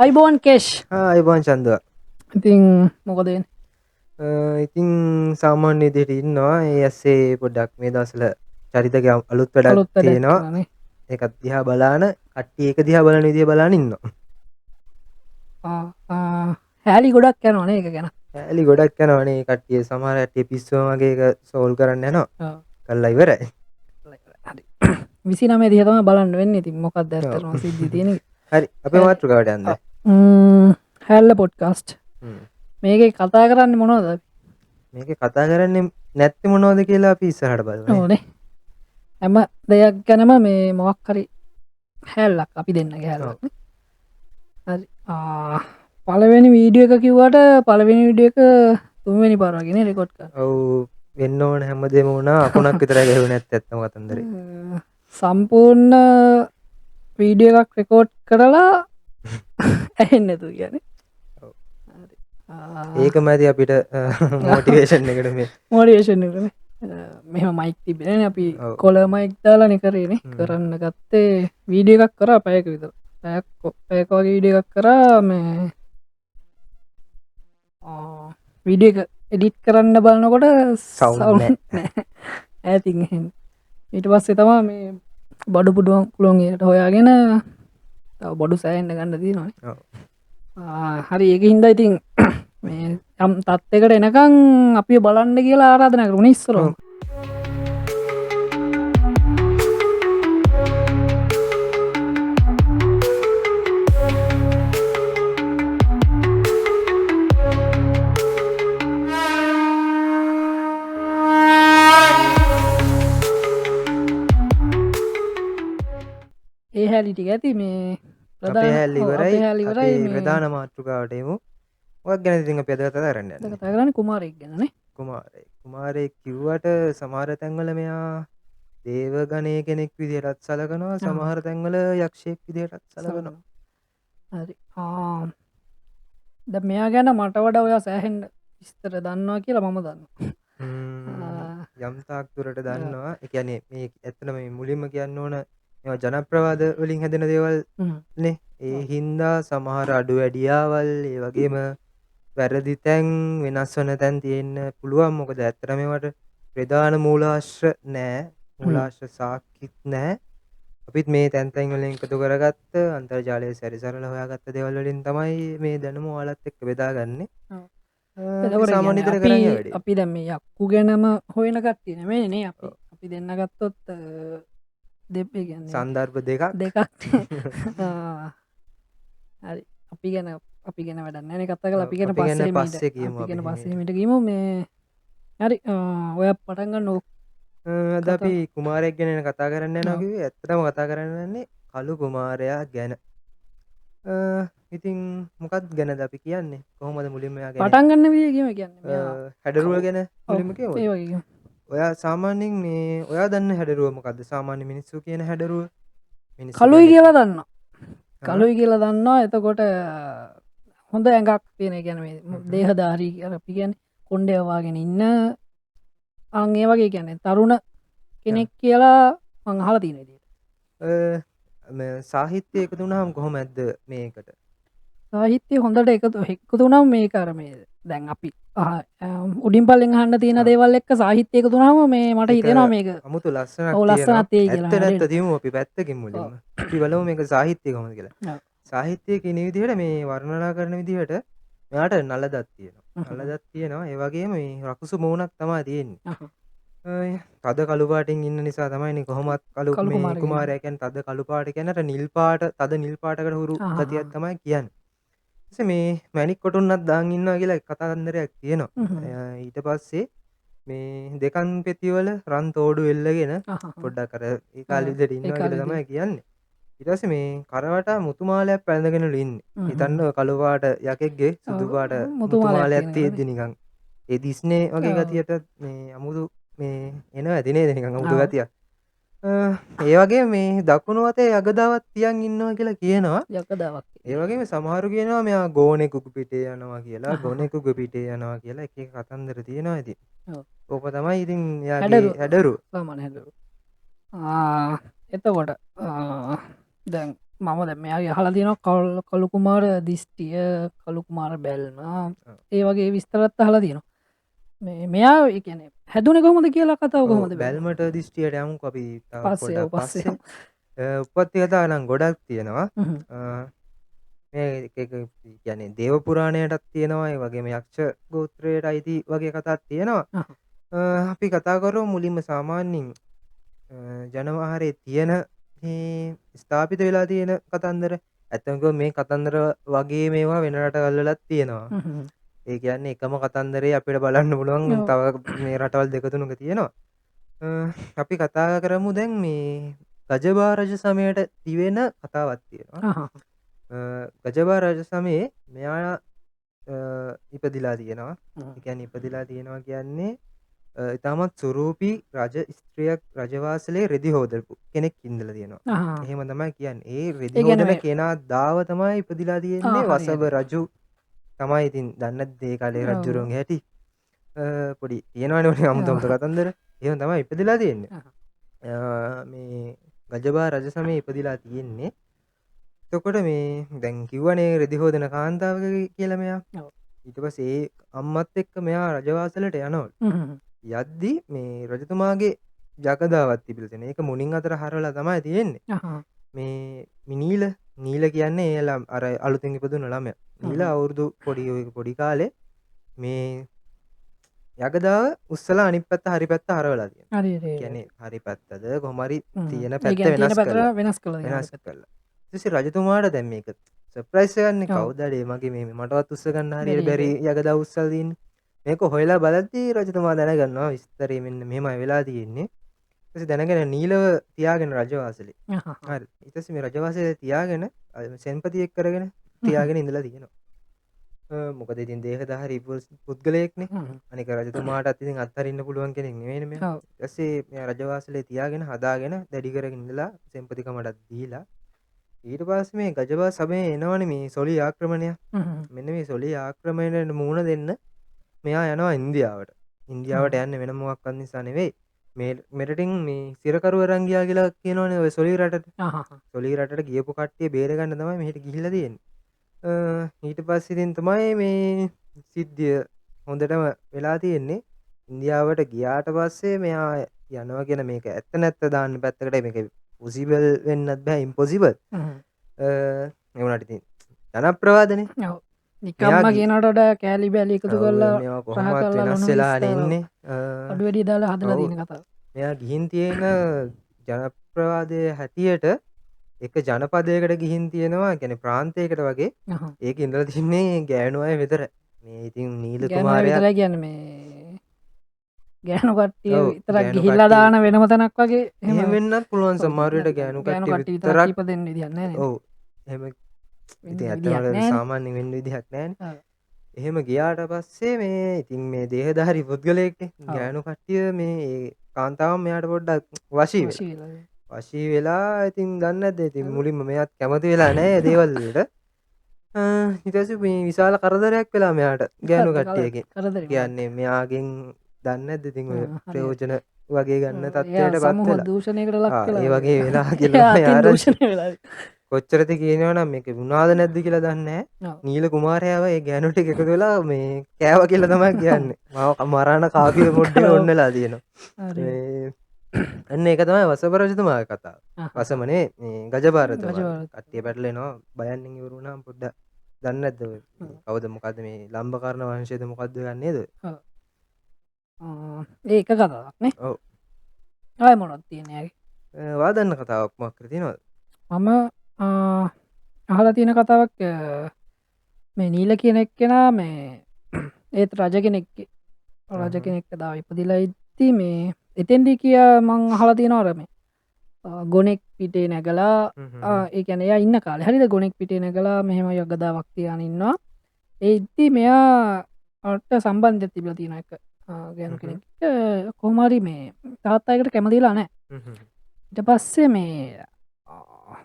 අයිබෝන් කේෂ් අයිබෝන් චන්දවා. ඉතින් මොකදෙන් ඉතින් සාමාන්‍ය විදිහට ඉන්නවා. ඒ ඇස්සේ පොඩ්ඩක් මේ දවස්වල චරිතක අලුත් වැඩක් අලුත් වැඩක් තියෙනවා. කරන්නේ ඒකත් දිහා බලාන කට්ටිය ඒක දිහා බලන විදිහ බලාන ඉන්නවා. හැලි ගොඩක් යනවනේ එක ගැන ඇලි ගොඩක් යනවනේ කට්ටිය. සමහර කට්ටිය පිස්සුව වගේ ඒක සෝල් කරන්න යනවා. කළා ඉවරයි. 29 දිහා තමයි බලන්න වෙන්නේ. ඉතින් මොකක්ද ඔව්. ඇත්තටම සිද්ධිය තියෙන්නේ. හරි අපේ මාතෘකාවට යන්න. හැල්ල පොඩ්කාස්ට් මේකේ කතා කරන්නේ මොනවද? මේකේ කතා කරන්නේ නැත්තේ මොනවද කියලා අපි ඉස්සරහට බලමු. ඕනේ හැම දෙයක් ගැනම මේ මොකක් හරි හැල්ලක් අපි දෙන්නගේ හැල්ලක් නේ. හරි පළවෙනි වීඩියෝ එක කිව්වට පළවෙනි වීඩියෝ එක තුන්වෙනි පාර වගේ රෙකෝඩ් කරා. ඔව් වෙන්න ඕන හැමදේම වුණා. අකුණක් විතරයි ගැහුවේ නැත්තේ ඇත්තම කතන්දරේ. සම්පූර්ණ වීඩියෝ එකක් රෙකෝඩ් කරලා ඇහෙන්නේ නැතුව කියන්නේ. ඔව්. ඒකම ඇති අපිට මොටිවේෂන් එකට මේ මොටිවේෂන් එකනේ. මෙහෙම මයික් තිබෙනනේ අපි කොළ මයික් දාලානේ කරේනේ. කරන්න ගත්තේ වීඩියෝ එකක් කරා පැයක විතර. පැයක වගේ වීඩියෝ එකක් කරා මේ වීඩියෝ එක එඩිට් කරන්න බලනකොට සවුන්ඩ් නැහැ. ඈතින් එහෙම. ඊට පස්සේ තමයි මේ බඩු පුළුවන් එකට හොයාගෙන තව බඩු සෑහෙන්න ගන්න තියෙනවානේ. ඔව්. හරි ඒක හින්දා ඉතින් මේ යම් තත්යකට එනකන් අපි බලන්න කියලා ආරාධනා කරමු ඉස්සරහම. ඒ හැලි ටික ඇති මේ අපේ හැල්ලි ඉවරයි. ඉවරයි අපි ප්‍රධාන මාතෘකාවට එමු. මොකක් ගැනද ඉතින් අපි අද කතා කරන්න යන්නේ? කතා කරන්නේ කුමාරයෙක් ගැනනේ. කුමාරයෙක් කිව්වට සමහර තැන්වල මෙයා දේව ගණයේ කෙනෙක් විදිහටත් සලකනවා. සමහර තැන්වල යක්ෂයෙක් විදිහටත් සලකනවා. හරි. දැන් මෙයා ගැන මට වඩා ඔයා සෑහෙන්න විස්තර දන්නවා කියලා මම දන්නවා. යම් තාක් දුරට දන්නවා. ඒ කියන්නේ මේ ඇත්තටම මේ මුලින්ම කියන්න ඕන මේවා ජනප්‍රවාද වලින් හැදෙන දේවල් නේ. ඒ හින්දා සමහර අඩු වැඩියාවල් ඒ වගේම වැරදි තැන් වෙනස් වෙන තැන් තියෙන්න පුළුවන්. මොකද ඇත්තට මේවට ප්‍රධාන මූලාශ්‍ර නෑ. මූලාශ්‍ර සාක්කිත් නෑ. අපිත් මේ තැන් තැන් වලින් එකතු කරගත්ත අන්තර්ජාලයේ සැරිසරලා හොයාගත්ත දේවල් වලින් තමයි මේ දැනුම ඔයාලත් එක්ක බෙදාගන්නේ. සාමාන්‍ය විදිහට කරන්නේ වැඩි. අපි දැන් මේ යක්කු ගැනම හොයන කට්ටිය නෙමෙයි නේ අපි. අපි දෙන්න ගත්තොත් දෙපේ කියන්නේ සන්දර්භ දෙකක්. හරි අපි ගැන වැඩක් නැහැ නේ කතා කරලා අපි ගැන පස්සේ කියමු. අපි ගැන පස්සේ මිට කියමු මේ හරි ඔය පටන් ගන්න ඕක. අද අපි කුමාරයෙක් ගැන කතා කරන්න යනවා කිව්වේ. ඇත්තටම කතා කරන්න යන්නේ කළු කුමාරයා ගැන. ඉතින් මොකක්ද ගැනද අපි කියන්නේ? කොහොමද මුලින්ම එයා ගැන පටන් ගන්න විදිය කියමු කියන්නේ. හැඩරුව ගැන මුලින්ම කියමු. ඒ වගේ. ඔයා සාමාන්‍යයෙන් මේ ඔයා දන්න හැඩරුව මොකද්ද? සාමාන්‍ය මිනිස්සු කියන හැඩරුව? කළුයි කියලා දන්නවා. කළුයි කියලා දන්නවා. එතකොට හොඳ ඇඟක් තියෙන. ඒ කියන්නේ දේහධාරී කියලා අපි කියන්නේ කොණ්ඩේ වවාගෙන ඉන්න ඒ වගේ කියන්නේ තරුණ කෙනෙක් කියලා මං අහලා තියෙන විදියට. සාහිත්‍ය එකතු වුණාම කොහොමද මේකට? සාහිත්‍ය හොඳට එකතු වුණාම මේක අර මේ දැන් අපි උඩින් පල්ලෙන් අහන්න තියෙන දේවල් එක්ක සාහිත්‍ය එකතු වුණාම මේ මට හිතෙනවා මේක අමුතු ලස්සනක් තියෙනවා. ලස්සනක් තියෙයි කියලා. ඇත්ත නැත්ත තියමු අපි පැත්තකින් මුලින්ම. අපි බලමු මේක සාහිත්‍ය කොහොමද කියලා. සාහිත්‍ය කියන විදිහට මේ වර්ණනා කරන විදිහට මෙයාට නලදක් තියෙනවා. නලදක් තියෙනවා. ඒ වගේම මේ රකුසු මූණක් තමයි තියෙන්නේ. තද කළු පාටින් ඉන්න නිසා තමයිනේ කොහොමත් කළු මේ කුමාරයා කියන්නේ තද කළු පාට කියනට නිල් පාට තද නිල් පාටකට හුරු ගතියක් තමයි කියන්නේ. ඊට මේ මැණික් කොටුන්නක් දාන් ඉන්නවා කියලා කතාන්දරයක් තියෙනවා. ඊට පස්සේ මේ දෙකන් පෙතිවල රන් තෝඩු එල්ලගෙන පොඩ්ඩක් අර ඒ කාලේ විදිහට ඉන්නවා කියලා තමයි කියන්නේ. ඊට පස්සේ මේ කරවට මුතු මාලයක් පැනගෙනලු ඉන්නේ. හිතන්න කළු පාට යකෙක්ගේ සුදු පාට මුතු මාලයක් තියෙද්දි නිකන් ඒ දිස්නේ වගේ ගතියට මේ අමුතු මේ එනවා ඇති නේද නිකන් අමුතු ගතියක්. ඒ වගේ මේ දකුණු අතේ යගදාවක් තියන් ඉන්නවා කියලා කියනවා. යගදාවක්. ඒ වගේම සමහරු කියනවා මෙයා ගෝනෙකුගේ පිටේ යනවා කියලා, ගොනෙකුගේ පිටේ යනවා කියලා එක එක කතන්දර තියෙනවා ඉතින්. ඕක තමයි ඉතින් එයාගේ හැඩරුව. සාමාන්‍ය හැඩරුව. එතකොට දැන් මම දැ මෙයාගේ හල තින කළුකුමාර දිස්ටිය කළුකුමාර බැල්ම ඒ වගේ විස්තරත් හලා තියනවා මෙයා එකන හැදුන කොමද කියලා කතාව කොහොමද බැල්මට දිස්ටියට යමු අපි පස්සේ පොඩ පස්සේ උපත්ති කතා නම් ගොඩක් තියෙනවා මේ ගැන දේව පුරාණයටත් තියෙනවා වගේම යක්ෂ ගෝත්‍රයට අයිති වගේ කතාත් තියෙනවා අපි කතාකරෝ මුලින්ම සාමාන්‍යින් ජනවාහරේ තියෙන ස්ථාපිත වෙලා තියෙන කතන්දර ඇත්තක මේ කතන්දර වගේ මේවා වෙනට කල්ලලත් තියෙනවා ඒ කියන්නේ එකම කතන්දරේ අපිට බලන්න පුළුවන් තව මේ රටවල් දෙකතුනක තියෙනවා අපි කතා කරමු දැන් මේ ගජබා රජ සමයට තිවෙන කතාවත් තියෙනවා ගජබා රජ සමයේ මෙයා ඉපදිලා තියෙනවා එකැන ඉපදිලා තියෙනවා කියන්නේ ඉතාමත් සුරූපී රජ ස්ත්‍රියක් රජවාසලේ රෙදි හෝදපු කෙනෙක් ඉඳල තියෙනවා එහෙම තමයි කියන්න ඒ රෙදි හෝදන කෙනා දාව තමයි ඉපදිලා තියෙන්නේ වසභ රජු තමයි ඉතින් දන්න දේ කාලේ රජ්ජුරුවන් හැටි පොඩි තියෙනවනට අමුතමත කතන්දර එහෙම තමයි ඉපදිලා තියෙන්නේ මේ ගජබා රජ සමය ඉපදිලා තියෙන්නේ තොකොට මේ දැන් කිව්වනේ රෙදි හෝදන කාන්තාව කියලමයා ඊට පස්සේ අම්මත් එක්ක මෙයා රජවාසලට යනවල් යද්දි මේ රජතුමාගේ ජකදාවත් තිබිලතින ඒක මුණින් අතර හරලා තමයි තියෙන්නේ මේ මිනීල නීල කියන්නේ ඒලා අර අලුතින් ඉපදුන ළමයා නීල අවුරුදු පොඩි කාලේ මේ යකදාව උස්සලා අනිත් පැත්ත හරි පැත්ත හරවලා තියෙනවා කියන්නේ හරි පැත්තද කොහමරි තියෙන පැත්ත වෙනස් කරලා ඊට රජතුමාට දැන් මේක සර්ප්‍රයිස් එකක් කවුදඩේ මගේ මේ මටවත් උස්ස ගන්න හරියට බැරි යකදා උස්සලා තියෙන්නේ මේක හොයලා බලද්දී රජතුමා දැනගන්නවා විස්තරේ මෙන්න මෙහෙමයි වෙලා තියෙන්නේ ඊට පස්සේ දැනගෙන නීලව තියාගෙන රජවාසලේ හරි ඊට පස්සේ මේ රජවාසලේ තියාගෙන සෙන්පතියෙක් කරගෙන තියාගෙන ඉඳලා තියෙනවා මොකද ඉතින් දේහධාරී පුද්ගලයෙක්නේ අනික රජතුමාටත් ඉතින් අත්හරින්න පුළුවන් කෙනෙක් නෙවෙයිනේ මෙයා ඊට පස්සේ මෙයා රජවාසලේ තියාගෙන හදාගෙන දැඩි කරගෙන ඉඳලා සෙන්පතිකමටත් දීලා ඊට පස්සේ මේ ගජබා සමයේ එනවනේ මේ සොලි ආක්‍රමණය මෙන්න මේ සොලි ආක්‍රමණයට මුහුණ දෙන්න මෙයා යනවා ඉන්දියාවට යන්න වෙන මොකක්වත් නිසා නෙවෙයි මේ මෙරටින් මේ සිරකරුව රංගියා කියලා කියනවනේ ඔය සොලි රටට ගියපු කට්ටිය බේරගන්න තමයි මෙහෙට ගිහිල්ලා තියෙන්නේ ඊට පස්සේ ඉතින් තමයි මේ සිද්ධිය හොඳටම වෙලා තියෙන්නේ ඉන්දියාවට ගියාට පස්සේ මෙයා යනවා කියන මේක ඇත්ත නැත්ත දාන්න පැත්තකට මේක පොසිබල් වෙන්නත් බෑ ඉම්පොසිබල් එවුණට ඉතින් ජනප්‍රවාදනේ නිකම්ම කියනට කෑලි බැලි එකතු කරලා කොහොමත් වෙනස් වෙලා ඉන්නේ අඩු වැඩි දාලා හදලා තියෙන කතාව. මෙයා ගිහින් තියෙන ජනප්‍රවාදය හැටියට එක ජනපදයකට ගිහින් තියෙනවා කියන්නේ ප්‍රාන්තයකට වගේ ඒක ඉඳලා තින්නේ ගෑනු අය විතර. මේ ඉතින් නීල කුමාරයා විතරයි කියන්නේ මේ ගෑනු කට්ටිය විතරක් ගිහිල්ලා දාන වෙනම තැනක් වගේ එහෙම වෙන්නත් පුළුවන් සමහර වෙලට ගෑනු කට්ටිය විතරක් ඉපදෙන්න විදියක් නැහැ නේ. ඔව්. එහෙම ඉතින් ඇත්තටම සාමාන්‍යයෙන් වෙන්න විදිහක් නැහැ. එහෙම ගියාට පස්සේ මේ ඉතින් මේ දේහධාරී පුද්ගලයෙක්නේ ගෑනු කට්ටිය මේ කාන්තාවන් මෙයාට පොඩ්ඩක් වශී වෙලා ඉතින් දන්නේ නැද්ද ඉතින් මුලින්ම මෙයාත් කැමති වෙලා නැහැ දේවල් වලට ඊට පස්සේ මේ විශාල කරදරයක් වෙලා මෙයාට ගෑනු කට්ටියකින් කියන්නේ මෙයාගෙන් දන්නේ නැද්ද ඉතින් ඔය ප්‍රයෝජන වගේ ගන්න තත්ත්වයටපත් වෙලා දූෂණයකට ලක් වෙලා ඒ වගේ වෙලා කියලා යාර කොච්චරද කියනවනම් මේක වුණාද නැද්ද කියලා දන්නේ නැහැ. නීල කුමාරයාව ඒ ගෑනු ටික එකතු වෙලා මේ කෑවා කියලා තමයි කියන්නේ. මාව මරාන කාපිය පොඩ්ඩක් ඔන්නලා තියෙනවා. අන්න ඒක තමයි වසභ රජතුමාගේ කතාව. වසමනේ මේ ගජබාරතුමා. කට්ටිය පැටලෙනවා බයන්නින් ඉවර වුණාම පොඩ්ඩක් දන්නේ නැද්ද කවුද මොකද්ද මේ ලම්බකර්ණ වංශයේද මොකද්ද ගන්නේද? ඒක කතාවක් නේ. ඔව්. ආයෙ මොනවද තියෙන්නේ? වා දන්න කතාවක් මොකක් කර තියෙනවද? මම අහලා තියෙන කතාවක් මේ නීල කියන එක්කෙනා මේ ඒත් රජ කෙනෙක් දාව ඉපදිලා ඉද්දි මේ එතෙන්දී කිය මං අහලා තියෙනවා මේ ගොනෙක් පිටේ නැගලා ඒ කියන්නේ එයා ඉන්න කාලේ හරිද ගොනෙක් පිටේ නැගලා මෙහෙම යගදාවක් තියාගෙන ඉන්නවා ඒ ඉද්දි මෙයාට සම්බන්ධයක් තිබිලා තියෙන එක ගෑනු කෙනෙක් කොහොම හරි මේ තාත්තා එකට කැමතිලා නැහැ ඊට පස්සේ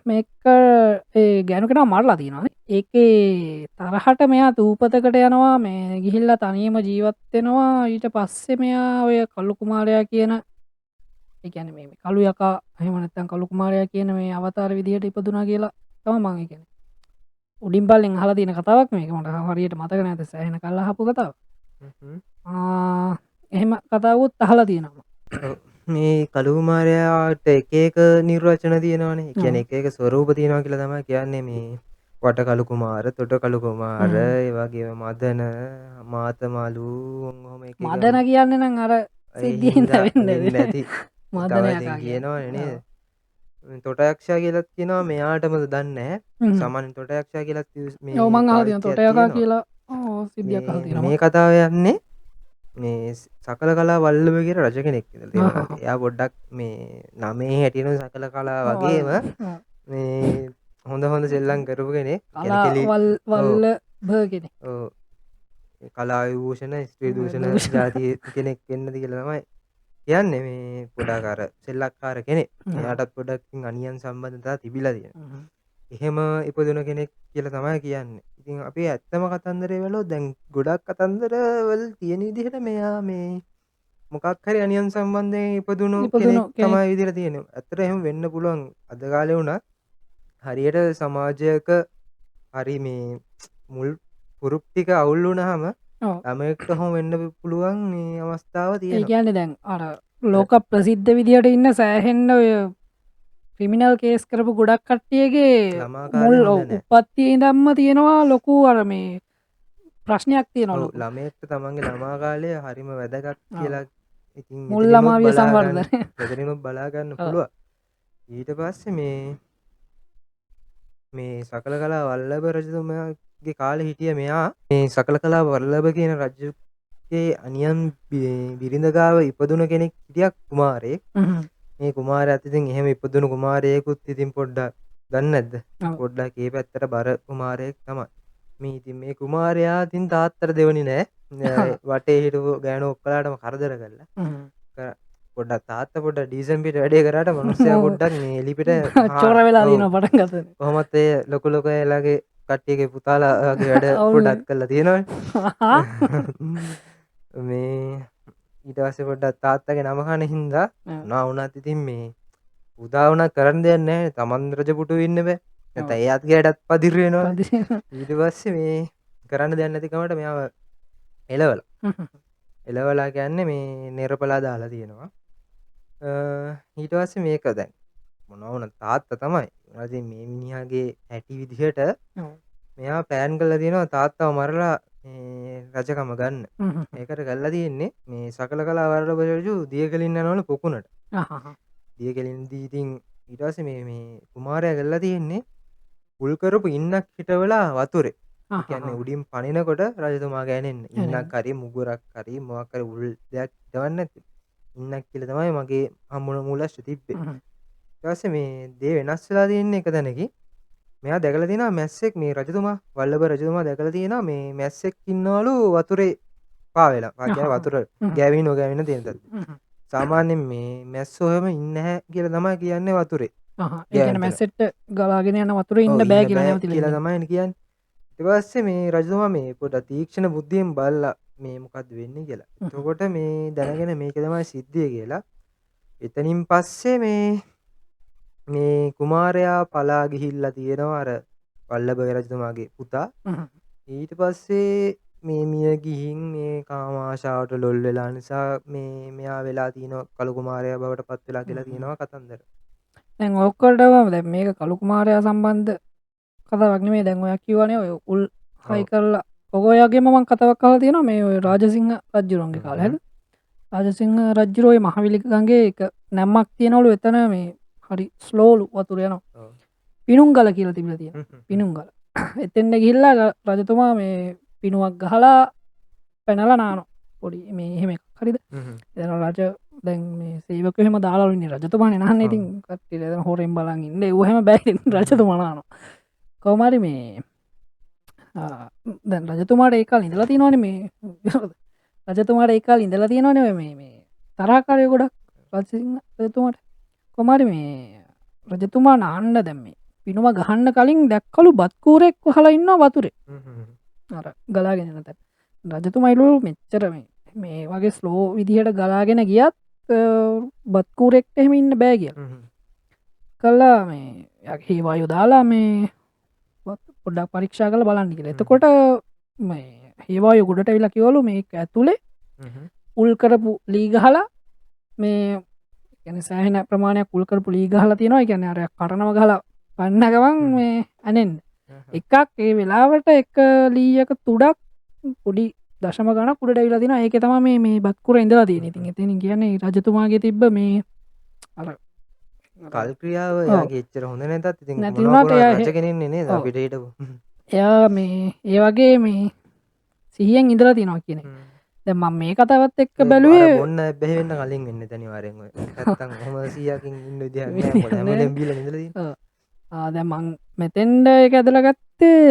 මේක ඒ ගෑනු කෙනා මරලා තියෙනවා ඒකේ තරහට මෙයා තූපතකට යනවා මේ ගිහිල්ලා තනියම ජීවත් වෙනවා ඊට පස්සේ මෙයා ඔය කළු කුමාරයා කියන ඒ කියන්නේ මේ කළු යකා එහෙම නැත්නම් කළු කුමාරයා කියන මේ අවතාර විදිහට ඉපදුනා කියලා තම මං එකන උඩින් පල්ලෙන් හලා තියන කතාවක් මේක මට හරියට මතක නැත සෑහෙන කල්ලා හපු කතාව එහෙම කතාවත් අහලා තියෙනවා ඔව්. මේ කළුකුමාරයාට එක එක නිර්වචන තියෙනවානේ. ඒ කියන්නේ එක එක ස්වරූප තියෙනවා කියලා තමයි කියන්නේ මේ වට කළුකුමාර, තොට කළුකුමාර, ඒ වගේම මදන, මාතමාලු ඔහොම එක එක මදන කියන්නේ නම් අර සිද්ධියෙන් වෙන්න වෙන්න ඇති. තව මදනය ඉතින් කියනවනේ නේද? තොට යක්ෂයා කියලාත් කියනවා මෙයාටමද දන්නේ නැහැ. සාමාන්‍ය තොට යක්ෂයා කියලාත් මේ ඔව් මං අහලා තියෙනවා පාවිච්චියක් තොට යකා තියෙනවා. කියලා සිද්ධියක් අහලා තියෙනවා මේ කතාව යන්නේ මේ සකල කලා වල්ලභ කියලා රජ කෙනෙක් ඉඳලා තියෙනවා. එයා පොඩ්ඩක් මේ නමේ හැටියෙන සකල කලා වගේම මේ හොඳ හොඳ සෙල්ලම් කරපු කෙනෙක්. වල්ලභ කෙනෙක් ඔව්. කලා විභූෂණ ස්ත්‍රී දූෂණ ජාතිය කෙනෙක් වෙන්නද කියලා තමයි කියන්නේ මේ පොඩක් අර සෙල්ලක්කාර කෙනෙක්. එයාටත් පොඩක් අනියන් සම්බන්ධතා තිබිලා තියෙනවා. එහෙම ඉපදුන කෙනෙක් කියලා තමයි කියන්නේ. ඉතින් අපි ඇත්තම කතන්දරේ වලෝ දැන් ගොඩක් කතන්දර වල තියෙන විදිහට මෙයා මේ මොකක් හරි අනියන් සම්බන්ධයෙන් ඉපදුණු කෙනෙක් තමයි විදිහට තියෙන්නේ. ඇත්තට එහෙම වෙන්න පුළුවන් අද කාලේ වුණත් හරියට සමාජයක හරි මේ මුල් පුරුක් ටික අවුල් වුණාම ළමයෙක්ට හොම වෙන්න පුළුවන් මේ අවස්ථාව තියෙනවා. ඒ කියන්නේ දැන් අර ලෝක ප්‍රසිද්ධ විදිහට ඉන්න සෑහෙන්න ඔය ක්‍රිමිනල් කේස් කරපු ගොඩක් කට්ටියගේ මුල් උපත්තිය ඉඳම්ම තියෙනවා ලොකු අර මේ ප්‍රශ්නයක් තියෙනවා ළමයෙක්ට තමන්ගේ ළමා කාලය හරිම වැදගත් කියලා ඉතින් මුල් ළමාවිය සංවර්ධනය එතනිනුත් බලා ගන්න පුළුවන්. ඊට පස්සේ මේ සකල කලා වල්ලභ රජතුමාගේ කාලේ හිටිය මෙයා මේ සකල කලා වල්ලභ කියන රජුගේ අනියම් බිරිඳ ගාව ඉපදුන කෙනෙක් හිටියා කුමාරයෙක්. මේ කුමාරයාත් ඉතින් එහෙම ඉපදුණු කුමාරයෙකුත් ඉතින් පොඩ්ඩක් දන්නේ නැද්ද? පොඩ්ඩක් ඒ පැත්තට බර කුමාරයෙක් තමයි. මේ ඉතින් මේ කුමාරයා ඉතින් තාත්තට දෙවනි නෑ. වටේ හිටපු ගෑනු ඔක්කොලාටම කරදර කළා. පොඩ්ඩක් තාත්තා පොඩ්ඩක් ඩීසන් පිට වැඩේ කරාට මිනිස්සයා පොඩ්ඩක් මේ එලිපිට චෝර වෙලා දිනවා පටන් ගත්තා. කොහොමත් ඒ ලොකු ලොකු එලාගේ කට්ටියගේ පුතාලාගේ වැඩ පොඩ්ඩක් කරලා තියෙනවනේ. මේ ඊට පස්සේ පොඩ්ඩක් තාත්තගේ නම කන හින්දා නා වුණත් ඉතින් මේ උදා වුණා කරන්න දෙයක් නැහැ. තමන් රජපුටු ඉන්න බෑ. නැත්නම් එයාත් ගෑඩත් පදිර වෙනවා. ඊට පස්සේ මේ කරන්න දෙයක් නැති කමට මෙයාව එලවලා කියන්නේ මේ නෙරපලා දාලා තියෙනවා. ඊට පස්සේ මේක දැන් මොනවා වුණත් තාත්තා තමයි. ඉතින් මේ මිනිහාගේ ඇටි විදිහට මෙයා ප්ලෑන් කරලා තියෙනවා තාත්තව මරලා රජකම ගන්න. ඒකට කරලා තියෙන්නේ මේ සකල කලා වල්ලභ රජු දියකලින් යනවලු පොකුණට. දියකලින්දී ඉතින් ඊට පස්සේ මේ කුමාරයා කරලා තියෙන්නේ උල් කරපු ඉන්නක් හිටවලා වතුරේ. ඒ කියන්නේ උඩින් පනිනකොට රජතුමා ගෑනෙන්න. ඉන්නක් හරි මුගුරක් හරි මොකක් හරි උල් දෙයක් හිටවන්න නැති. ඉන්නක් කියලා තමයි මගේ හම්බුන මූලස්ස තිබ්බේ. ඊට පස්සේ මේ දේ වෙනස් වෙලා තියෙන්නේ එක තැනකින්. මෙයා දැකලා තියෙනවා මැස්සෙක් මේ රජතුමා වල්ලභ රජතුමා දැකලා තියෙනවා මේ මැස්සෙක් ඉන්නවලු වතුරේ පාවෙලා. කියන්නේ වතුර ගෑවින නොගෑවින තියෙන තත්ත්වෙ. සාමාන්‍යයෙන් මේ මැස්සෝ එහෙම ඉන්නේ නැහැ කියලා තමයි කියන්නේ වතුරේ. ඒ කියන්නේ මැස්සෙක්ට ගලාගෙන යන වතුරේ ඉන්න බෑ කියලා තමයි කියන්නේ. ඊට පස්සේ මේ රජතුමා මේ පොඩ තීක්ෂණ බුද්ධියෙන් බලලා මේ මොකද්ද වෙන්නේ කියලා. එතකොට මේ දැනගෙන මේක තමයි සිද්ධිය කියලා. එතනින් පස්සේ මේ කුමාරයා පලා ගිහිල්ලා තියෙනවා අර වල්ලභ රජතුමාගේ පුතා. ඊට පස්සේ මේ මිය ගිහින් මේ කාම ආශාවට ලොල් වෙලා නිසා මේ මෙයා වෙලා තියෙනවා කළු කුමාරයා බවට පත් වෙලා කියලා තියෙනවා කතන්දර. දැන් ඔක්කොටම දැන් මේක කළු කුමාරයා සම්බන්ධ කතාවක් නෙමෙයි. දැන් ඔයා කියවනේ ඔය උල් හයි කරලා ඔයගෙම මම කතාවක් අහලා තියෙනවා මේ ඔය රාජසිංහ රජුරන්ගේ කාලේ හරිද? රාජසිංහ රජුරෝයි මහවිලි ගඟේ එක නැම්මක් තියනවලු එතන මේ හරි ස්ලෝලු වතුර යනවා. පිණුංගල කියලා තිබිලා තියෙනවා. පිණුංගල. එතෙන්ද ගිහිල්ලා රජතුමා මේ පිණුවක් ගහලා පැනලා නානවා. පොඩි මේ එහෙම එකක් හරිද? එතන රජ දැන් මේ සේවකයෝ එහෙම දාලාලු ඉන්නේ රජතුමානේ නහන්නේ. ඉතින් කට්ටිය එතන හොරෙන් බලන් ඉන්නේ. ඒව එහෙම බෑ රජතුමා නානවා. කොහොම හරි මේ දැන් රජතුමාට ඒ කාලේ ඉඳලා තියෙනවනේ මේ රජතුමාට ඒ කාලේ ඉඳලා තියෙනවනේ මේ තරහකාරයෝ ගොඩක් රජසිංහ රජතුමාට. කොහොම හරි මේ රජතුමා නාන්න දැන් මේ පිනුම ගහන්න කලින් දැක්කලු බත් කූරෙක් වහලා ඉන්නවා වතුරේ. අර ගලාගෙන යන තැන. රජතුමායිලු මෙච්චර මේ වගේ ස්ලෝ විදිහට ගලාගෙන ගියත් බත් කූරෙක්ට එහෙම ඉන්න බෑ කියලා. කළා මේ හේවායු දාලා මේ පොඩ්ඩක් පරීක්ෂා කළ බලන්න කියලා. එතකොට මේ හේවායු ගොඩට වෙලා කිවලු මේක ඇතුලේ උල් කරපු ලී ගහලා මේ කියන්නේ සෑහෙන ප්‍රමාණයක් උල් කරපු ලී ගහලා තියෙනවා. ඒ කියන්නේ අර කරනව ගහලා පන්න ගමන් මේ අනෙන්න. එකක් ඒ වෙලාවට එක ලීයක තුඩක් පොඩි දශම ගණක් උඩට ඇවිල්ලා තිනවා. ඒකේ තමයි මේ බත් කුර ඉඳලා තියෙන්නේ. ඉතින් එතනින් කියන්නේ රජතුමාගේ තිබ්බ මේ අර කල් ක්‍රියාව එයාගේ එච්චර හොඳ නැතත් ඉතින් නැති මොනවා වුණාට කරා එයා රජ කෙනෙක් නේ නේද අපිට හිටපු. එයා මේ ඒ වගේ මේ සිහියෙන් ඉඳලා තියෙනවා කියන එක. දැන් මම මේ කතාවත් එක්ක බැලුවේ බොන්න බැහැ වෙන්න කලින් වෙන්න අනිවාර්යෙන් ඔය. නැත්තම් කොහොම 100කින් ඉන්න විදිහක් නෑ. මොකද හැම වෙලේම බීලා ඉඳලා තියෙන්නේ. දැන් මං මෙතෙන්ඩ එක ඇදලා ගත්තේ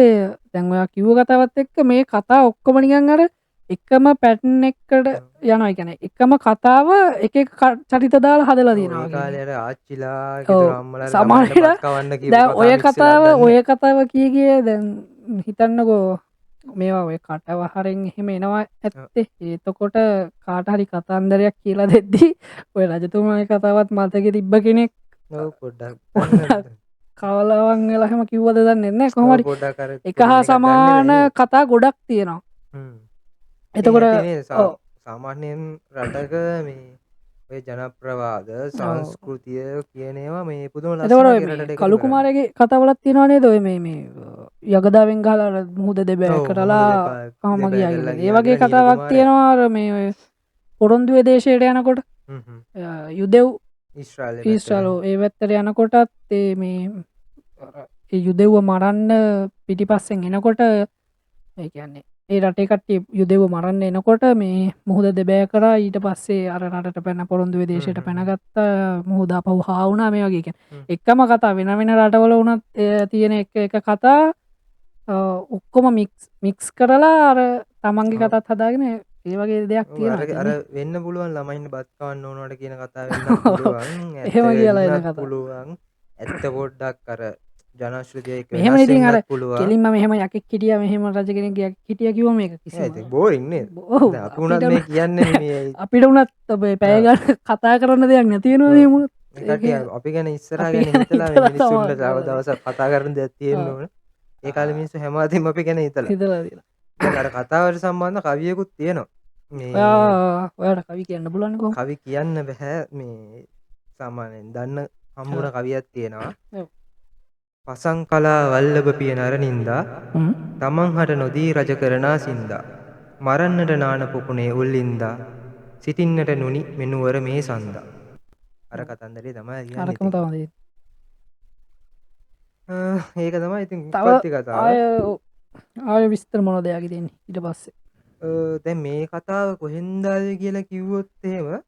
දැන් ඔයා කිව්ව කතාවත් එක්ක මේ කතා ඔක්කොම නිකන් අර එකම පැටර්න් එකකට යනවා. ඒ කියන්නේ එකම කතාව එක එක චරිත දාලා හදලා තියෙනවා. ඒ කාලේ අර ආච්චිලා ගෙදර අම්මලා සමහරවිට ළමයින්ට බත් කවන්න කියපු දැන් ඔය මික්සලා කතාව දාන්න. ඔය කතාව කිය දැන් හිතන්නකෝ මේවා ඔය කටවහරෙන් එහෙම එනවා ඇත්තේ. එතකොට කාට හරි කතන්දරයක් කියලා දෙද්දි ඔය රජතුමාගේ කතාවත් මතකෙ තිබ්බ කෙනෙක් ඔව් පොඩ්ඩක් කවලාවන් වෙලා එහෙම කිව්වද දන්නේ නැහැ. කොහොම හරි පොඩ්ඩක් අර එක හා සමාන කතා ගොඩක් තියෙනවා. එතකොට සාමාන්‍යයෙන් රටක මේ ඔය ජනප්‍රවාද සංස්කෘතිය කියන ඒවා මේ පුදුම එතකොට කළු කුමාරගේ කතාවලත් තියෙනවා නේද? ඔය මේ යගදාවෙන් ගහලා මුහුද දෙබෑ කරලා කහම ගියා කියලා. ඒ වගේ කතාවක් තියෙනවා අර මේ ඔය පොරොන්දුවේ දේශයට යනකොට යුදෙව් ඊශ්‍රායල් ඒ පැත්තට යනකොටත් ඒ මේ ඒ යුදෙව්ව මරන්න පිටිපස්සෙන් එනකොට ඒ කියන්නේ ඒ රටේ කට්ටිය යුදෙව්ව මරන්න එනකොට මේ මුහුද දෙබෑ කරා. ඊට පස්සේ අර රටට පැන පොරොන්දුවේ දේශයට පැනගත්ත මුහුද අපහු හා වුණා. මේ වගේ කියන්නේ එකම කතා වෙන වෙන රටවල වුණත් තියෙන එක කතා ඔක්කොම මික්ස් කරලා අර තමන්ගේ කතාත් හදාගෙන ඒ වගේ දෙයක් තියෙනවා. අර වෙන්න පුළුවන් ළමයින්ට බත් කවන්න ඕනවට කියන කතාව වෙන්න පුළුවන්. එහෙම කියලා එන කතා පුළුවන්. ඇත්ත පොඩ්ඩක් අර ජනශ්‍රුතිය එක මෙහෙම ඉතින් අර කෙලින්ම මෙහෙම යකෙක් හිටියා මෙහෙම රජ කෙනෙක් යකෙක් හිටියා කිව්වම මේක කිසිම බෝරින් නේද? අපි උනත් මේ කියන්නේ මේ අපිට උනත් ඔබේ පැය ගන්න කතා කරන්න දෙයක් නැති වෙනවා නේ මුත්. අපි ගැන ඉස්සරහා ගැන හිතලා මේ මිනිස්සුන්ට තව දවසක් කතා කරන්න දෙයක් තියෙන්න ඕන. ඒ කාලේ මිනිස්සු හැමදාම අපි ගැන හිතලා තියෙනවා. දැන් අර කතාවට සම්බන්ධ කවියකුත් තියෙනවා. මේ ඔයාට කවි කියන්න පුළුවන් කොහොමද? කවි කියන්න බෑ. මේ සාමාන්‍යයෙන් දන්න හම්බුන කවියක් තියෙනවා. පසං කලා වල්ලභ පිය නරනින්දා තමන් හට නොදී රජ කරනා සින්දා මරන්නට නාන පොකුණේ උල්ලින්දා සිටින්නට නුනි මෙනුවර මේ සන්දා. අර කතන්දරේ තමයි කියන්නේ. අරකම තමයි. ඒක තමයි ඉතින් උපත්ති කතාව. ආය විස්තර මොනවද යාගේ තියෙන්නේ ඊට පස්සේ? දැන් මේ කතාව කොහෙන්ද ආවේ කියලා කිව්වොත් එහෙම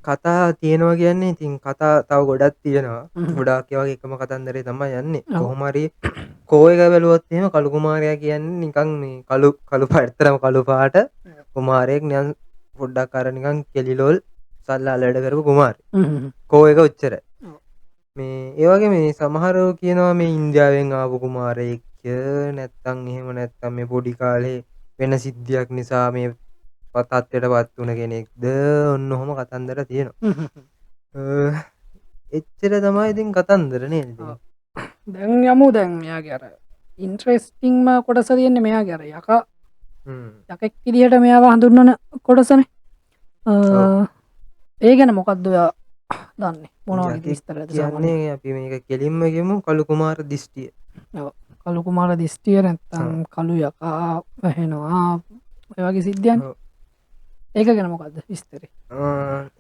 කතා තියෙනවා කියන්නේ ඉතින් කතා තව ගොඩක් තියෙනවා. ගොඩාක් ඒ වගේ එකම කතන්දරේ තමයි යන්නේ. කොහොම හරි කෝ එක බැලුවොත් එහෙම කළු කුමාරයා කියන්නේ නිකන් මේ කළු පාටතරම කළු පාට කුමාරයෙක් නිකන් පොඩ්ඩක් අර නිකන් කෙලිලොල් සල්ලා ලඩ කරපු කුමාරයෙක්. කෝ එක උච්චර. මේ ඒ වගේ මේ සමහරව කියනවා මේ ඉන්දියාවෙන් ආපු කුමාරයෙක් නැත්තම් එහෙම නැත්තම් මේ පොඩි කාලේ වෙන සිද්ධියක් නිසා මේ තත්ත්වයට පත් වුණ කෙනෙක්ද ඔන්න ඔහොම කතන්දර තියෙනවා. එච්චර තමයි ඉතින් කතන්දර නේද? දැන් යමු දැන් මෙයාගේ අර ඉන්ට්‍රෙස්ටිංම කොටස තියෙන්නේ මෙයාගේ අර යකා යකෙක් විදිහට මෙයාව හඳුන්වන කොටසනේ. ඒ ගැන මොකක්ද ඔයා දන්නේ? මොනවද විස්තරද? කියන්නේ අපි මේක කෙලින්ම කියමු කළු කුමාර දිස්ටිය. ඔව් කළු කුමාර දිස්ටිය නැත්තම් කළු යකා වැහෙනවා ඔය වගේ සිද්ධියන්නේ. ඒක ගැන මොකක්ද විස්තරේ?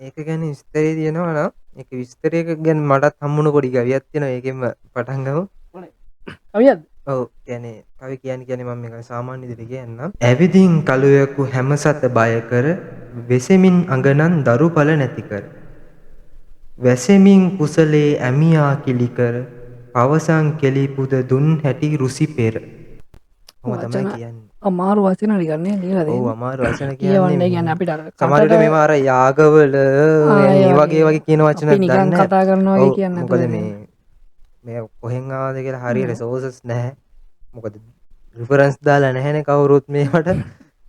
ඒක ගැන විස්තරේ තියෙනවා නම් ඒක විස්තරයක ගැන මටත් හම්බුණ පොඩි කවියක් තියෙනවා. ඒකෙන්ම පටන් ගමු. කවියක්ද? ඔව් කියන්නේ කවි කියන්නේ මම මේක සාමාන්‍ය විදිහට කියන්නම්. ඇවිදින් කළුයකු හැම සත බය කර වෙසෙමින් අඟනන් දරුඵල නැති කර වැසෙමින් කුසලේ ඇමියා කිලි කර පවසන් කෙලි පුද දුන් හැටි රුසි පෙර. ඔහොම තමයි කියන්නේ. අමාරු වචන ටිකන්නේ ලියලා දෙන්න. ඔව් අමාරු වචන කියන්නේ කියන්නේ අපිට අර සමහර විට මේවා අර යාගවල මේ වගේ කියන වචන අපි නිකන් කතා කරනවා වගේ කියන්නේ මොකද මේ කොහෙන් ආවද කියලා හරියට සෝසස් නැහැ. මොකද රිෆරන්ස් දාලා නැහැනේ කවුරුත් මේවට.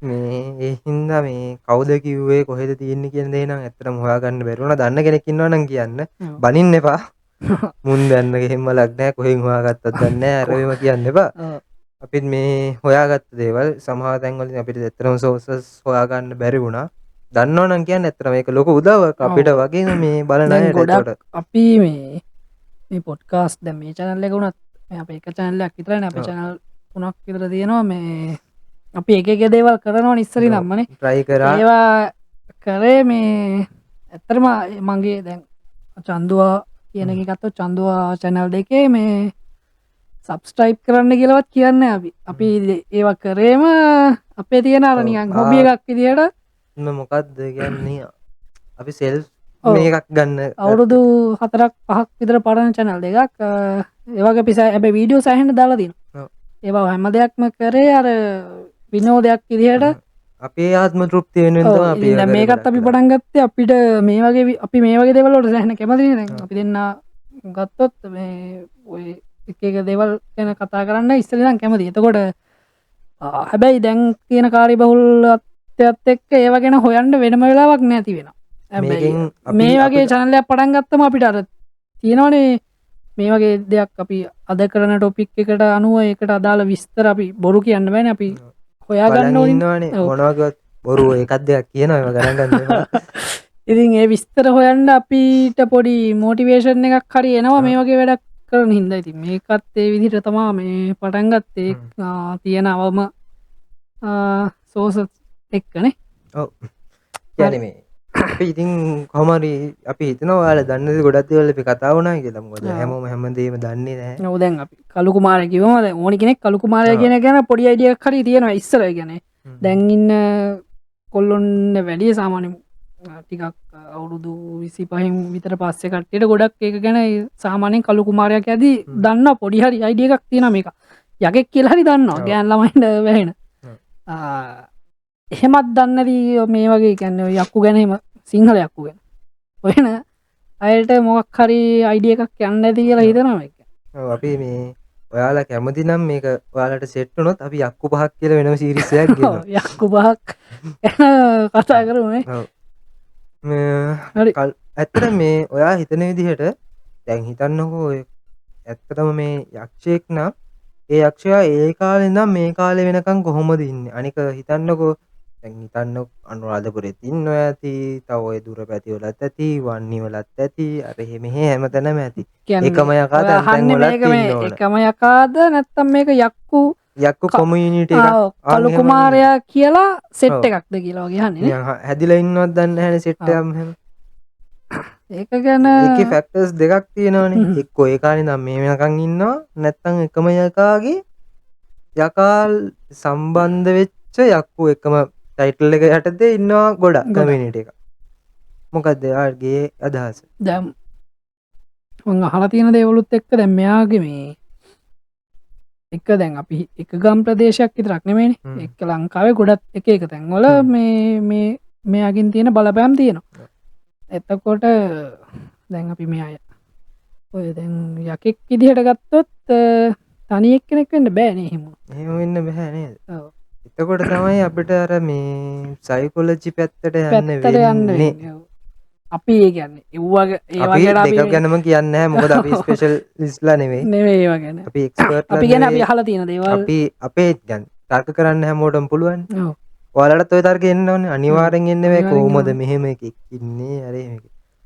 මේ ඒ හින්දා මේ කවුද කිව්වේ කොහෙද තියෙන්නේ කියන දේ නම් ඇත්තටම හොයාගන්න බැරි වුණා. දන්න කෙනෙක් ඉන්නවා නම් කියන්න. බනින්න එපා. මුන් දන්න එහෙම ලක් නැහැ කොහෙන් හොයාගත්තත් දන්නේ නැහැ අරවෙම කියන්න එපා. ඔව්. අපිත් මේ හොයාගත්ත දේවල් සමහර තැන්වලින් අපිට ඇත්තටම සෝසස් හොයාගන්න බැරි වුණා. දන්නවනම් කියන්නේ ඇත්තටම ඒක ලොකු උදව්වක් අපිට ඔව්. වගේම මේ බලන දැන් අයට. ගොඩක් එතකොට අපි මේ පොඩ්කාස්ට් දැන් මේ channel එක උනත් මේ අපේ එක channel එකක් විතරනේ අපේ ඔව්. channel 3ක් විතර තියෙනවා මේ අපි එක එක දේවල් කරනවනේ ඉස්සරින්මනේ try කරා. ඒවා කරේ මේ ඇත්තටම මගේ දැන් චන්දුවා කියන එක ගත්තොත් චන්දුවා channel දෙකේ මේ සබස්ක්‍රයිබ් කරන්න කියලාවත් කියන්නේ අපි ඒවා කරේම අපේ තියෙන අර ඔව්. නිකන් හොබි එකක් විදියට මොකක්ද කියන්නේ අපි සෙල්ෆ් ඔව්. මේකක් ගන්න අවුරුදු 4ක් 5ක් විතර පරණ channel දෙකක් ඒ වගේ අපි හැබැයි වීඩියෝ සෑහෙන දාලා තියෙනවා. ඔව්. ඒවා හැම දෙයක්ම කරේ අර විනෝදයක් විදියට අපේ ආත්ම තෘප්තිය වෙනුවෙන් තමයි අපි ඉතින් දැන් මේකත් අපි පටන් ගත්තේ අපිට මේ වගේ අපි මේ වගේ දේවල් වලට සෑහෙන කැමතිනේ දැන් අපි දෙන්න ගත්තොත් මේ ඔය එක එක දේවල් ගැන කතා කරන්න ඉස්සෙල්ලා ඉඳන් කැමතියි. එතකොට හැබැයි දැන් තියෙන කාර්යබහුලත්වයත් එක්ක ඒව ගැන හොයන්න වෙනම වෙලාවක් නැති වෙනවා. හැබැයි මේකෙන් අපි මේ වගේ channel එකක් පටන් ගත්තම අපිට අර තියෙනවනේ මේ වගේ දෙයක් අපි අද කරන ටොපික් එකට අනුව ඒකට අදාළ විස්තර අපි බොරු කියන්න බෑනේ අපි හොයාගන්න බලන් ඕනේ. ඉන්නවනේ ඔව්. මොනවාගත් බොරු එකක් දෙයක් කියනවා ඒව ගණන් ගන්න එපා. ඉතින් ඒ විස්තර හොයන්න අපිට පොඩි මොටිවේෂන් එකක් හරි එනවා මේ වගේ වැඩක් කරන හින්දා. ඉතින් මේකත් ඒ විදිහට තමයි මේ පටන් ගත්තේ තියෙන අවම සෝස් එක්කනේ. ඔව්. කියන්නේ මේ අපි ඉතින් කොහොම හරි අපි හිතනවා ඔයාලා දන්න දේ ගොඩක් දේවල් අපි කතා වුණා කියලා. මොකද හැමෝම හැමදේම දන්නේ නැහැ. ඔව් දැන් අපි කලු කුමාරයා කිව්වම දැන් ඕනි කෙනෙක් කලු කුමාරයා කියන එක ගැන පොඩි අයිඩියා එකක් හරි තියෙනවා ඉස්සර. ඒ කියන්නේ දැන් ඉන්න කොල්ලොන්න වැඩිය සාමාන්‍ය ටිකක් අවුරුදු 25න් විතර පස්සේ කට්ටියට ගොඩක් ඒක ගැන සාමාන්‍යයෙන් කලු කුමාරයා කියදී දන්නවා පොඩි හරි අයිඩියා එකක් තියෙනවා මේක. යකෙක් කියලා හරි දන්නවා. ගෑන් ළමයින්ට වැහෙන. එහෙමත් දන්නේ නැති මේ වගේ කියන්නේ ඔය යක්කු ගැන එහෙම සිංහල යක්කු ගැන. ඔයන අයට මොකක් හරි අයිඩියා එකක් යන්න නැති කියලා හිතනවා මේක. ඔව් අපි මේ ඔයාලා කැමති නම් මේක ඔයාලට සෙට් වුණොත් අපි යක්කු පහක් කියලා වෙනම සීරීස් එකක් ගෙනවා. යක්කු පහක් ගැන කතා කරමු නේ. ඔව්. ඇත්තට මේ ඔයා හිතන විදිහට දැන් හිතන්නකෝ ඔය ඇත්තටම මේ යක්ෂයෙක් නම් ඒ යක්ෂයා ඒ කාලේ ඉඳන් මේ කාලේ වෙනකන් කොහොමද ඉන්නේ? අනික හිතන්නකෝ දැන් හිතන්න අනුරාධපුරෙත් ඉන්නවා ඇති, තව ඔය දුර පැති වලත් ඇති, වන්නි වලත් ඇති, අර මෙහෙ හැමතැනම ඇති. එකම යකා දැන් තැන් වලත් ඉන්නවා. එකම යකාද නැත්තම් මේක යක්කු කොමියුනිටි එකක් කලු කුමාරයා කියලා සෙට් එකක්ද කියලා වගේ අහන්නේ නේ. හැදිලා ඉන්නවත් දන්නේ නැහැනේ සෙට් එකක් මෙහෙම. ඒක ගැන ඒකේ ෆැක්ටර්ස් දෙකක් තියෙනවානේ. එක්කෝ ඒ කාලේ ඉඳන් මේ වෙනකන් ඉන්නවා නැත්තම් එකම යකාගේ යකා සම්බන්ධ වෙච්ච යක්කු එකම ටයිටල් එක යටතේ ඉන්නවා ගොඩක් කමියුනිටි එක. මොකද්ද යාගේ අදහස? දැන් මම අහලා තියෙන දේවලුත් එක්ක දැන් මෙයාගේ මේ එක දැන් අපි එක ගම් ප්‍රදේශයක් විතරක් නෙමෙයිනේ. එක්ක ලංකාවේ ගොඩක් එක එක තැන්වල මේ මෙයාගින් තියෙන බලපෑම් තියෙනවා. එතකොට දැන් අපි මේ අය ඔය දැන් යකෙක් විදිහට ගත්තොත් තනි එක්කෙනෙක් වෙන්න බෑනේ එහෙම. එහෙම වෙන්න බෑ නේද? ඔව්. එතකොට තමයි අපිට අර මේ සයිකොලොජි පැත්තට යන්න වෙන්නේ. අපි ඒ කියන්නේ ඒවගේ දෙක ගැනම කියන්නේ නැහැ. මොකද අපි ස්පෙෂලිස්ට්ලා නෙවෙයි. ඒවා ගැන. අපි එක්ස්පර්ට්ලා. අපි කියන්නේ අපි අහලා තියෙන දේවල්. අපි අපේ يعني තර්ක කරන්න හැමෝටම පුළුවන්. ඔව්. ඔයාලටත් ඔය තර්කෙ එන්න ඕනේ. අනිවාර්යෙන් එන්නේ මේ කොහොමද මෙහෙම එකක් ඉන්නේ අර එහෙම.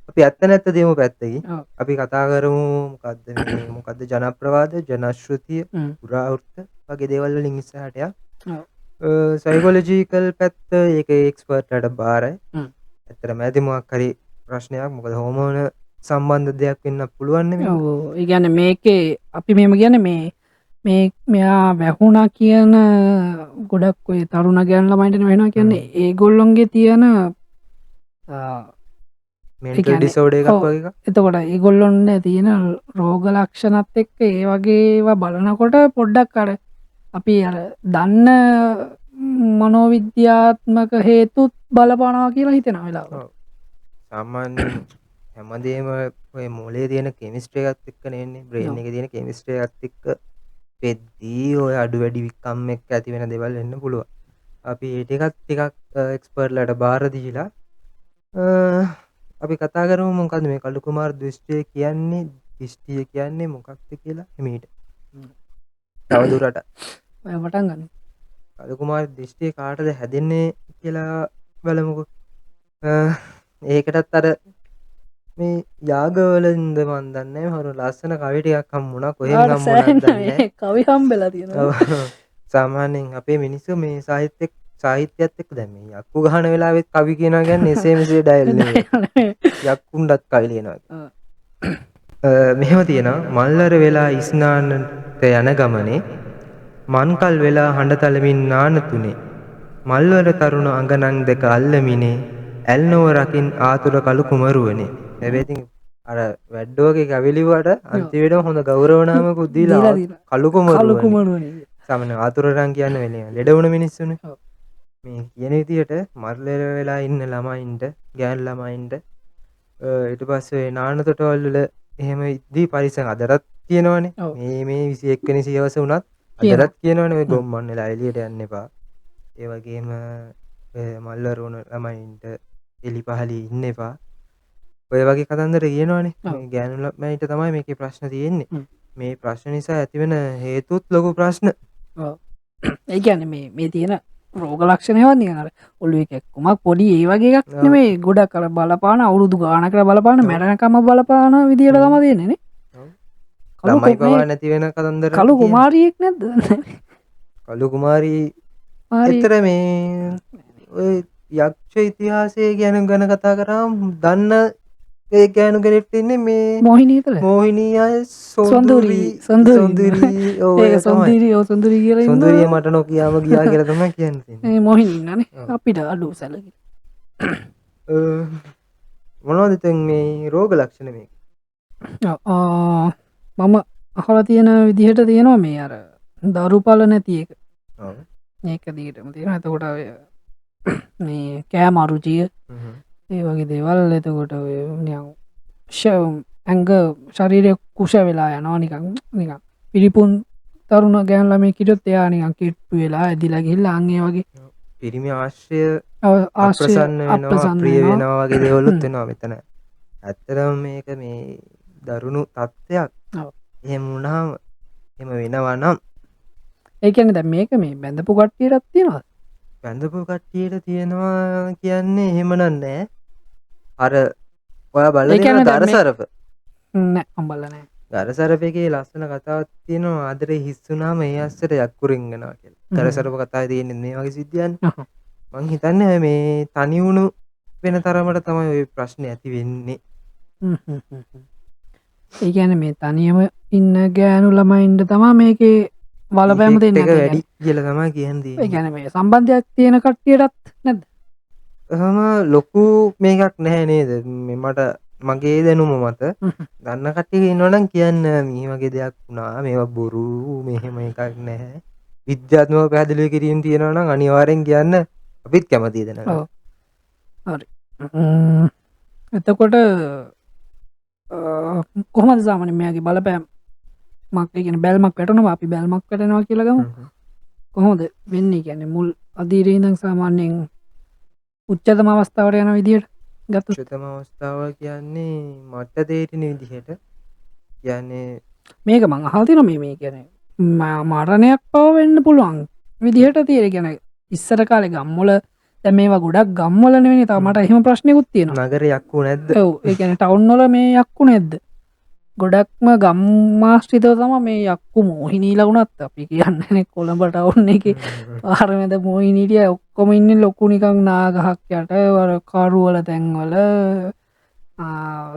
අපි ඇත්ත නැත්ත දෙමු පැත්තකින්. අපි කතා කරමු මොකද්ද මේ මොකද්ද ජනප්‍රවාද, ජනශ්‍රුතිය, පුරාවෘත්ත වගේ දේවල් වලින් ඉස්සරහට යා. සයිකොලොජිකල් පැත්ත ඒක එක්ස්පර්ට්ලාට බාරයි. ඇත්තටම ඇති මොකක් හරි ප්‍රශ්නයක් මොකද හෝමෝන සම්බන්ධ දෙයක් වෙන්න පුළුවන් නෙමෙයි. ඔව්. ඒ කියන්නේ මේකේ අපි මෙහෙම කියන්නේ මේ මෙයා වැහුණා කියන ගොඩක් ඔය තරුණ ගෑනු ළමයින්ට වෙනවා කියන්නේ ඒගොල්ලොන්ගේ තියෙන මෙන්ටල් ඩිසෝඩර් එකක් වගේ එකක්. එතකොට ඒගොල්ලොන්ට තියෙන රෝග ලක්ෂණත් එක්ක ඒ වගේ ඒවා බලනකොට පොඩ්ඩක් අර අපි අර දන්න මනෝවිද්‍යාත්මක හේතුත් බලපානවා කියලා හිතෙනවා වෙලාවට. සාමාන්‍යයෙන් හැමදේම ඔය මොලේ තියෙන කෙමිස්ට්‍රි එකත් එක්කනේ එන්නේ. බ්‍රේන් එකේ තියෙන කෙමිස්ට්‍රි එකත් එක්ක වෙද්දී ඔය අඩු වැඩි විකම් එක්ක ඇති වෙන දේවල් වෙන්න පුළුවන්. අපි ඒ ටිකක් එක්ස්පර්ට්ලාට බාර දීලා අපි කතා කරමු මොකද්ද මේ කලු කුමාර දෘෂ්ටිය කියන්නේ දිෂ්ටිය කියන්නේ මොකක්ද කියලා හිමීට තවදුරට ඔය පටන් ගන්න. කළු කුමාර දිෂ්ටිය කාටද හැදෙන්නේ කියලා බලමුකෝ. ඒකටත් අර මේ යාගවලින්ද මන් දන්නේ නැහැ. හරු ලස්සන කවි ටිකක් හම්බුණා. කොහෙන් ඔයාට හම්බුණාද සෑහෙන දන්නේ නැහැ. මේ කවි හම්බෙලා තියෙනවා. ඔව්. සාමාන්‍යයෙන් අපේ මිනිස්සු මේ සාහිත්‍යයත් එක්ක දැන් මේ යක්කු ගහන වෙලාවෙත් කවි කියනවා කියන්නේ එසේ මෙසේ ඩයල් නෙවෙයි. යක්කුන්ටත් කවි ලියනවා. මෙහෙම තියෙනවා මල්ලර වෙලා ඉස්නානට යන ගමනේ මන්කල් වෙලා හඬ තලමින් නාන තුනේ මල්වල තරුණ අඟනන් දෙක අල්ලමිනේ ඇල්නොව රකින් ආතුර කළු කුමරුවනේ. හැබැයි ඉතින් අර වැඩ්ඩෝගේ කවිලිවට අන්තිමට හොඳ ගෞරව නාමකුත් දීලා කළු කුමරුවනේ. සාමාන්‍ය ආතුරයන් කියන්නේ වෙන්නේ ලෙඩ වුණ මිනිස්සුනේ. මේ කියන විදිහට මල්ලර වෙලා ඉන්න ළමයින්ට ගෑන් ළමයින්ට ඊට පස්සේ නාන තොටවල් වල එහෙම ඉද්දී පරිසං අදටත් කියනවනේ. මේ 21 වෙනි සියවස වුණත් අදටත් කියනවනේ ඔය ගොම්මන් වෙලා එළියට යන්න එපා. ඒ වගේම මල්වර වුණ ළමයින්ට එලි පහලී ඉන්න එපා. ඔය වගේ කතන්දර කියනවනේ. මේ ගෑනු ළමයින්ට තමයි මේකේ ප්‍රශ්න තියෙන්නේ. මේ ප්‍රශ්න නිසා ඇතිවෙන හේතුත් ලොකු ප්‍රශ්න. ඔව්. ඒ කියන්නේ මේ තියෙන රෝග ලක්ෂණයවත් නිකන් අර ඔළුවේ කැක්කුමක් පොඩි ඒ වගේ එකක් නෙමෙයි. ගොඩක් අර බලපාන අවුරුදු ගානකට බලපාන මැරෙනකම බලපාන විදියට තමයි තියෙන්නේ නේ. ළමයි පවා නැති වෙන කතන්දර. කළු කුමාරියෙක් නැද්ද? කළු කුමාරී ඇත්තට මේ ඔය යක්ෂ ඉතිහාසය ගැන කතා කරාම දන්න ඒ ගෑනු කෙනෙක් ඉන්නේ මේ මොහිනී විතරයි. මොහිනී අය සොඳුරි ඔය ඒක සොඳුරි ඔය සොඳුරි කියලා ඉන්න. සොඳුරිය මට නොකියාම ගියා කියලා තමයි කියන්නේ. මේ මොහිනී ඉන්නනේ අපිට අඩු සැලකි. මොනවද ඉතින් මේ රෝග ලක්ෂණ මේක? මම අහලා තියෙන විදිහට තියෙනවා මේ අර දරුපල නැති එක. ඔව්. මේක දිගටම තියෙනවා. එතකොට මේ කෑම අරුචිය ඒ වගේ දේවල් එතකොට ඔය නිකන් ඇඟ ශරීරය කුෂ වෙලා යනවා නිකන් පිරිපුන් තරුණ ගෑනු ළමයෙක් හිටියොත් එයා නිකන් කිට්ටු වෙලා ඇදිලා ගිහිල්ලා අන් ඒ වගේ පිරිමි ආශ්‍රය අප්‍රසන්න වෙනවා ප්‍රිය වෙනවා වගේ දේවලුත් වෙනවා මෙතන. ඇත්තටම මේක මේ දරුණු තත්ත්වයක්. එහෙම වුණාම එහෙම වෙනවා නම් ඒ කියන්නේ දැන් මේක මේ බැඳපු කට්ටියටත් තියෙනවද? බැඳපු කට්ටියට තියෙනවා කියන්නේ එහෙම නෑ. අර ඔයා බලලා තියෙන දරසරප නෑ මම බලලා නෑ. දරසරපේකේ ලස්සන කතාවක් තියෙනවා ආදරේ හිස් වුණාම ඒ අස්සට යක්කු රින්ගනවා කියලා. දරසරප කතාවේ තියෙන්නේ මේ වගේ සිද්ධියන්නේ. මං හිතන්නේ මේ තනි වුණු වෙන තරමට තමයි ওই ප්‍රශ්නේ ඇති වෙන්නේ. ඒ කියන්නේ මේ තනියම ඉන්න ගෑනු ළමයින්ට තමයි මේකේ බලපෑම දෙන්නේ වැඩි කියලා තමයි කියන්නේ. ඒ කියන්නේ මේ සම්බන්ධයක් තියෙන කට්ටියටත් නැද්ද? එහෙම ලොකු මේකක් නැහැ නේද? මට මගේ දැනුම මත දන්න කට්ටිය ඉන්නවනම් කියන්න මේ වගේ දෙයක් වුණා මේවා බොරු මෙහෙම එකක් නැහැ. විද්‍යාත්මකව පැහැදිලි කිරීම තියෙනවා නම් අනිවාර්යෙන් කියන්න අපිත් කැමතියි දැනගන්න. ඔව්. හරි. එතකොට කොහොමද සාමාන්‍යයෙන් මෙයාගේ බලපෑම මක් ඒ කියන්නේ බැල්මක් වැටෙනවා අපි බැල්මක් වැටෙනවා කියලා ගමු. කොහොමද වෙන්නේ කියන්නේ මුල් අධීරේ ඉඳන් සාමාන්‍යයෙන් උච්චතම අවස්ථාවට යන විදිහට ගත්තොත් උච්චතම අවස්ථාව කියන්නේ මට තේරෙන විදිහට කියන්නේ මේක මං අහලා තියෙනවා මේ කියන්නේ මරණයක් පව වෙන්න පුළුවන් විදිහට තියෙන කියන්නේ ඉස්සර කාලේ ගම්වල දැන් මේවා ගොඩක් ගම්වල නෙවෙයි තාම මට එහෙම ප්‍රශ්නයක්ත් තියෙනවා. නගරේ යක්කු නැද්ද? ඔව් ඒ කියන්නේ ටවුන් වල මේ යක්කු නැද්ද? ගොඩක්ම ගම්මාශ්‍රිතව තමයි මේ යක්කු මොහිනීලා වුණත් අපි කියන්නේ කොළඹ ටවුන් එකේ ආහාර මැද මොහිනීටිය ඔක්කොම ඉන්නේ ලොකු නිකන් නාගහක් යට වර කරු වල තැන්වල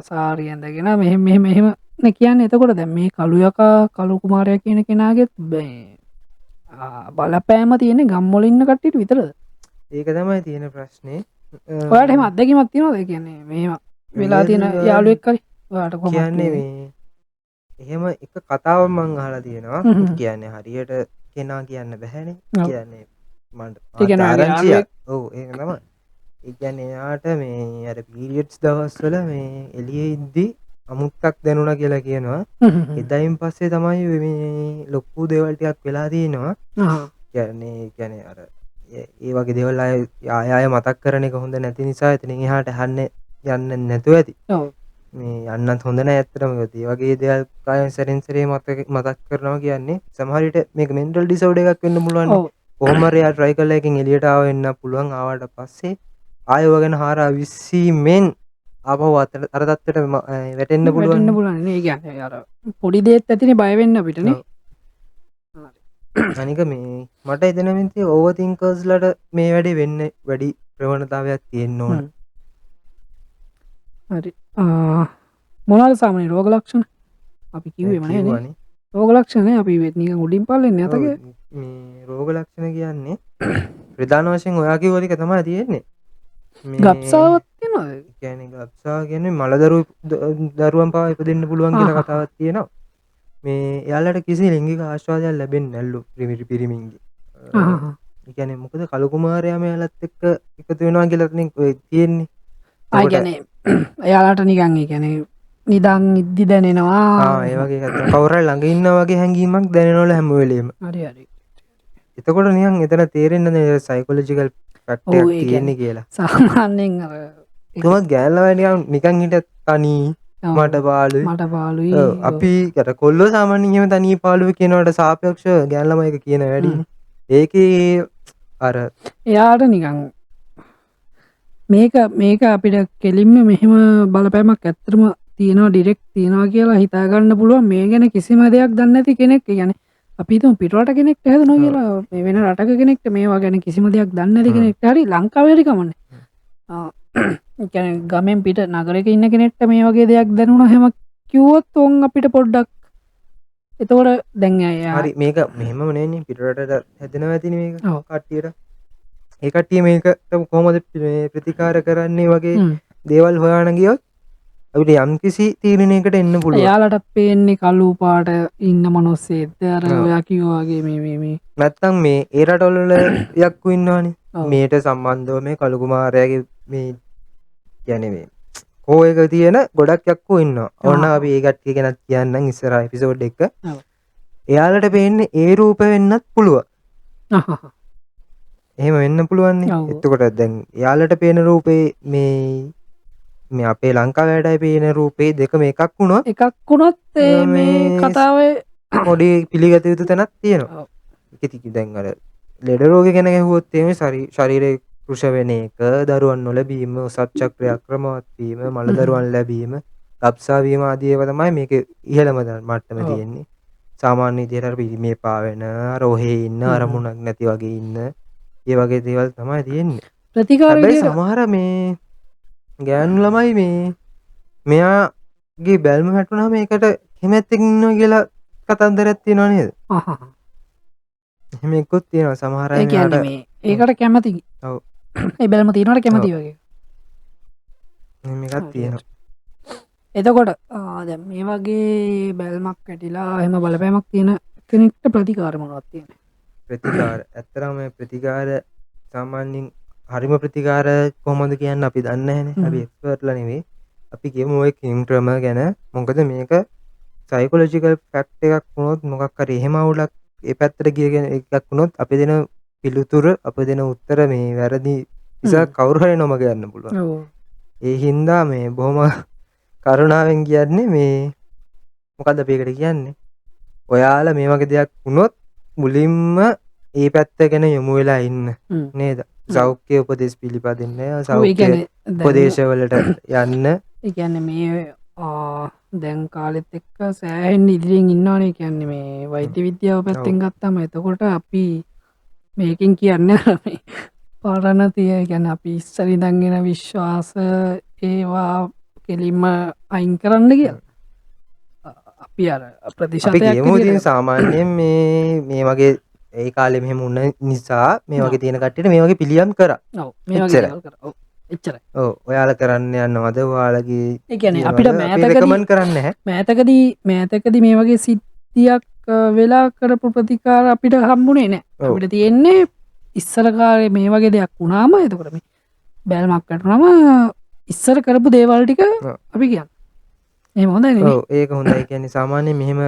සාරිය ඇඳගෙන මෙහෙම නේ කියන්නේ. එතකොට දැන් මේ කළු යකා කළු කුමාරයා කියන කෙනාගේ බලපෑම තියෙන්නේ ගම්වල ඉන්න කට්ටියට විතරද? ඒක තමයි තියෙන ප්‍රශ්නේ. ඔයාලට එහෙම අත්දැකීමක් තියෙනවද? ඒ කියන්නේ මෙහෙම වෙලා තියෙන යාළුවෙක් හරි ඔයාලට කොහොමද කියන්නේ මේ එහෙම එක කතාවක් මං අහලා තියෙනවා. කියන්නේ හරියට කෙනා කියන්න බෑනේ. කියන්නේ මන්ට ආරංචියක්. ඔව් ඒක තමයි. ඒ කියන්නේ එයාට මේ අර පීරියඩ්ස් දවස්වල මේ එළියේ ඉද්දි අමුත්තක් දැනුණා කියලා කියනවා. එදායින් පස්සේ තමයි මේ ලොකු දේවල් ටිකක් වෙලා තියෙනවා. කියන්නේ අර ඒ වගේ දේවල් ආය මතක් කරන එක හොඳ නැති නිසා එතනින් එහාට යන්න නැතුව ඇති. ඔව්. මේ යන්නත් හොඳ නෑ ඇත්තටම. ඒ වගේ දේවල් කායෙන් සැරෙන් සැරේ මතක් කරනවා කියන්නේ සමහර විට මේක මෙන්ටල් ඩිසෝඩර් එකක් වෙන්න පුළුවන්. ඔව් කොහොම හරි යා try කරලා එකෙන් එළියට ආව වෙන්න පුළුවන්. ආවට පස්සේ ආයෙ ඔය ගැන හාරා විශ්සීමෙන් ආපහු අර තත්ත්වයට වැටෙන්න පුළුවන්. වැටෙන්න පුළුවන් නේ. ඒ කියන්නේ අර පොඩි දේත් ඇතිනේ බය වෙන්න අපිටනේ. අනික මේ මට එතනමින් තියෙ ඕවර් තින්කර්ස්ලට මේ වැඩේ වෙන්න වැඩි ප්‍රවණතාවයක් තියෙන්න ඕන. හරි. මොනවද සාමාන්‍ය රෝග ලක්ෂණ? අපි කිව්වෙම නේද? කිව්වනේ. රෝග ලක්ෂණ නේ අපි නිකන් උඩින් පල්ලෙන් නැතගේ. මේ රෝග ලක්ෂණ කියන්නේ ප්‍රධාන වශයෙන් ඔයා කිව්ව ටික තමයි තියෙන්නේ. මේ ගබ්සාවක් තියෙනවද? කියන්නේ ගබ්සාව කියන්නේ මලදරු දරුවන් පවා ඉපදෙන්න පුළුවන් කියලා කතාවක් තියෙනවා. මේ එයාලට කිසි ලිංගික ආශ්වාදයක් ලැබෙන්නේ නැල්ලු පිරිමින්ගේ. ඒ කියන්නේ මොකද කළු කුමාරයා මෙයාලත් එක්ක එකතු වෙනවා කියලා තියෙන්නේ. ආ කියන්නේ එයාලට නිකන් ඒ කියන්නේ නිදන් ඉද්දි දැනෙනවා. ඒ වගේ එකක්. කවුරු හරි ළඟ ඉන්නා වගේ හැඟීමක් දැනෙනවලු හැම වෙලෙම. හරි හරි. එතකොට නිකන් එතන තේරෙන්නේ නැහැ සයිකොලොජිකල් ෆැක්ටර් එකක් තියෙන්නේ කියලා. සාමාන්‍යයෙන් අර කොහොමද ගෑනලා නිකන් හිට තනි මට පාළුයි. මට පාළුයි. අපි අර කොල්ලෝ සාමාන්‍යයෙන් එහෙම තනි පාළුව කියනවට සාපේක්ෂව ගෑන් ළමයි එක කියන වැඩි. ඒකේ අර එයාට නිකන් මේක අපිට කෙලින්ම මෙහෙම බලපෑමක් ඇත්තටම තියෙනවා ඩිරෙක්ට් තියෙනවා කියලා හිතා ගන්න පුළුවන්. මේ ගැන කිසිම දෙයක් දන්නේ නැති කෙනෙක්. ඒ කියන්නේ අපි හිතමු පිටරට කෙනෙක්ට හැදෙනවා කියලා මේ වෙන රටක කෙනෙක්ට මේවා ගැන කිසිම දෙයක් දන්නේ නැති කෙනෙක්ට හරි ලංකාවේ හරි කමන්නේ. ඒ කියන්නේ ගමෙන් පිට නගරයක ඉන්න කෙනෙක්ට මේ වගේ දෙයක් දැනුණා හැම කිව්වොත් උන් අපිට පොඩ්ඩක් එතකොට දැන් හරි මේක මෙහෙමම නෙන්නේ පිටරටට හැදෙනවා ඇතිනේ මේක කට්ටියට. ඒ කට්ටිය මේකට කොහොමද ප්‍රතිකාර කරන්නේ වගේ දේවල් හොයාන ගියොත් අපිට යම්කිසි තීරණයකට එන්න පුළුවන්. එයාලට පේන්නේ කළු පාට ඉන්න මිනිස්සෙක්ද අර ඔයා කිව්වා වගේ මේ නැත්තම් මේ ඒ රටවල යක්කු ඉන්නවනේ. මේට සම්බන්ධව මේ කළු කුමාරයාගේ මේ කියන්නේ මේ කෝ එක තියෙන ගොඩක් යක්කු ඉන්නවා. ඕන්න අපි ඒ කට්ටිය ගැනත් කියන්නම් ඉස්සරහ එපිසෝඩ් එක. එයාලට පේන්නේ ඒ රූප වෙන්නත් පුළුවන්. එහෙම වෙන්න පුළුවන්නේ. එතකොට දැන් එයාලට පේන රූපේ මේ අපේ ලංකාවේටයි පේන රූපේ දෙකම එකක් වුණොත් මේ කතාවේ පොඩි පිළිගත යුතු තැනක් තියෙනවා. ඒක දැන් අර ලෙඩ රෝග ගැන ගැහුවොත් එimhe ශරීරයේ කෘෂ වෙන එක, දරුවන් නොලැබීම, සත්චක්‍රය අක්‍රමවත් වීම, මල දරුවන් ලැබීම, ගබ්සා වීම ආදී ඒවා තමයි මේකේ ඉහළම මට්ටම තියෙන්නේ. සාමාන්‍ය විදිහට අර පිළිමේ පාවෙන, අර ඔහේ ඉන්න, අරමුණක් නැති වගේ ඉන්න, ඒ වගේ දේවල් තමයි තියෙන්නේ. ප්‍රතිකාර හැබැයි සමහර මේ ගෑනු ළමයි මෙයාගේ බැල්ම වැටුනහම ඒකට කැමැත්තෙන් ඉන්නවා කියලා කතන්දරයක් තියෙනව නේද? එහෙම එක්කත් තියෙනවා සමහර අය. ඒ කියන්නේ මේ ඒකට කැමති. ඔව්. ඒ බැල්ම තියෙනවට කැමති වගේ. මේකක් තියෙනවා. එතකොට දැන් මේ වගේ බැල්මක් ඇටිලා එහෙම බලපෑමක් තියෙන කෙනෙක්ට ප්‍රතිකාර මොනවද තියෙන්නේ? ප්‍රතිකාර ඇත්තටම ප්‍රතිකාර සාමාන්‍යයෙන් හරිම ප්‍රතිකාර කොහොමද කියන්න අපි දන්නේ නැහැනේ. අපි එක්ස්පර්ට්ලා නෙවෙයි. අපි කියමු ඔය කිම් ක්‍රම ගැන. මොකද මේක සයිකොලොජිකල් ෆැක්ට් එකක් වුණොත් මොකක් හරි එහෙම අවුලක් ඒ පැත්තට ගියගෙන එකක් වුණොත් අපි දෙන පිළිතුර අපි දෙන උත්තර මේ වැරදි නිසා කවුරු හරි නොමග යන්න පුළුවන්. ඒ හින්දා මේ බොහොම කරුණාවෙන් කියන්නේ මේ මොකද්ද අපි ඒකට කියන්නේ? ඔයාලා මේ වගේ දෙයක් වුණොත් මුලින්ම ඒ පැත්ත ගැන යොමු වෙලා ඉන්න නේද? සෞඛ්‍ය උපදෙස් පිළිපදින්න, සෞඛ්‍ය උපදේශවලට යන්න. ඒ කියන්නේ මේ දැන් කාලෙත් එක්ක සෑහෙන්න ඉදිරියෙන් ඉන්නවනේ. ඒ කියන්නේ මේ වෛද්‍ය විද්‍යාව පැත්තෙන් ගත්තාම එතකොට අපි මේකෙන් කියන්නේ මේ පරණ තිය කියන්නේ අපි ඉස්සර ඉඳන් එන විශ්වාස ඒවා කෙලින්ම අයින් කරන්න කියලා. අපි අර ප්‍රතිශතයක් විදිහට සාමාන්‍යයෙන් මේ වගේ ඒ කාලේ මෙහෙම වුණ නිසා මේ වගේ තියෙන කට්ටියට මේ වගේ පිළියම් කරා. ඔව් මේ වගේ දේවල් කරා. ඔව් එච්චරයි. ඔව් ඔයාලා කරන්න යනවද? ඔයාලගේ ඒ කියන්නේ අපිට රෙකමන්ඩ් කරන්නේ නැහැ. මෑතකදී මේ වගේ සිද්ධියක් වෙලා කරපු ප්‍රතිකාර අපිට හම්බුනේ නැහැ. අපිට තියෙන්නේ ඉස්සර කාලේ මේ වගේ දෙයක් වුණාම එතකොට මේ බැල්මක් වැටුනම ඉස්සර කරපු දේවල් ටික අපි කියන්නේ. එහෙම හොඳයි නේ? ඔව් ඒක හොඳයි. ඒ කියන්නේ සාමාන්‍යයෙන් මෙහෙම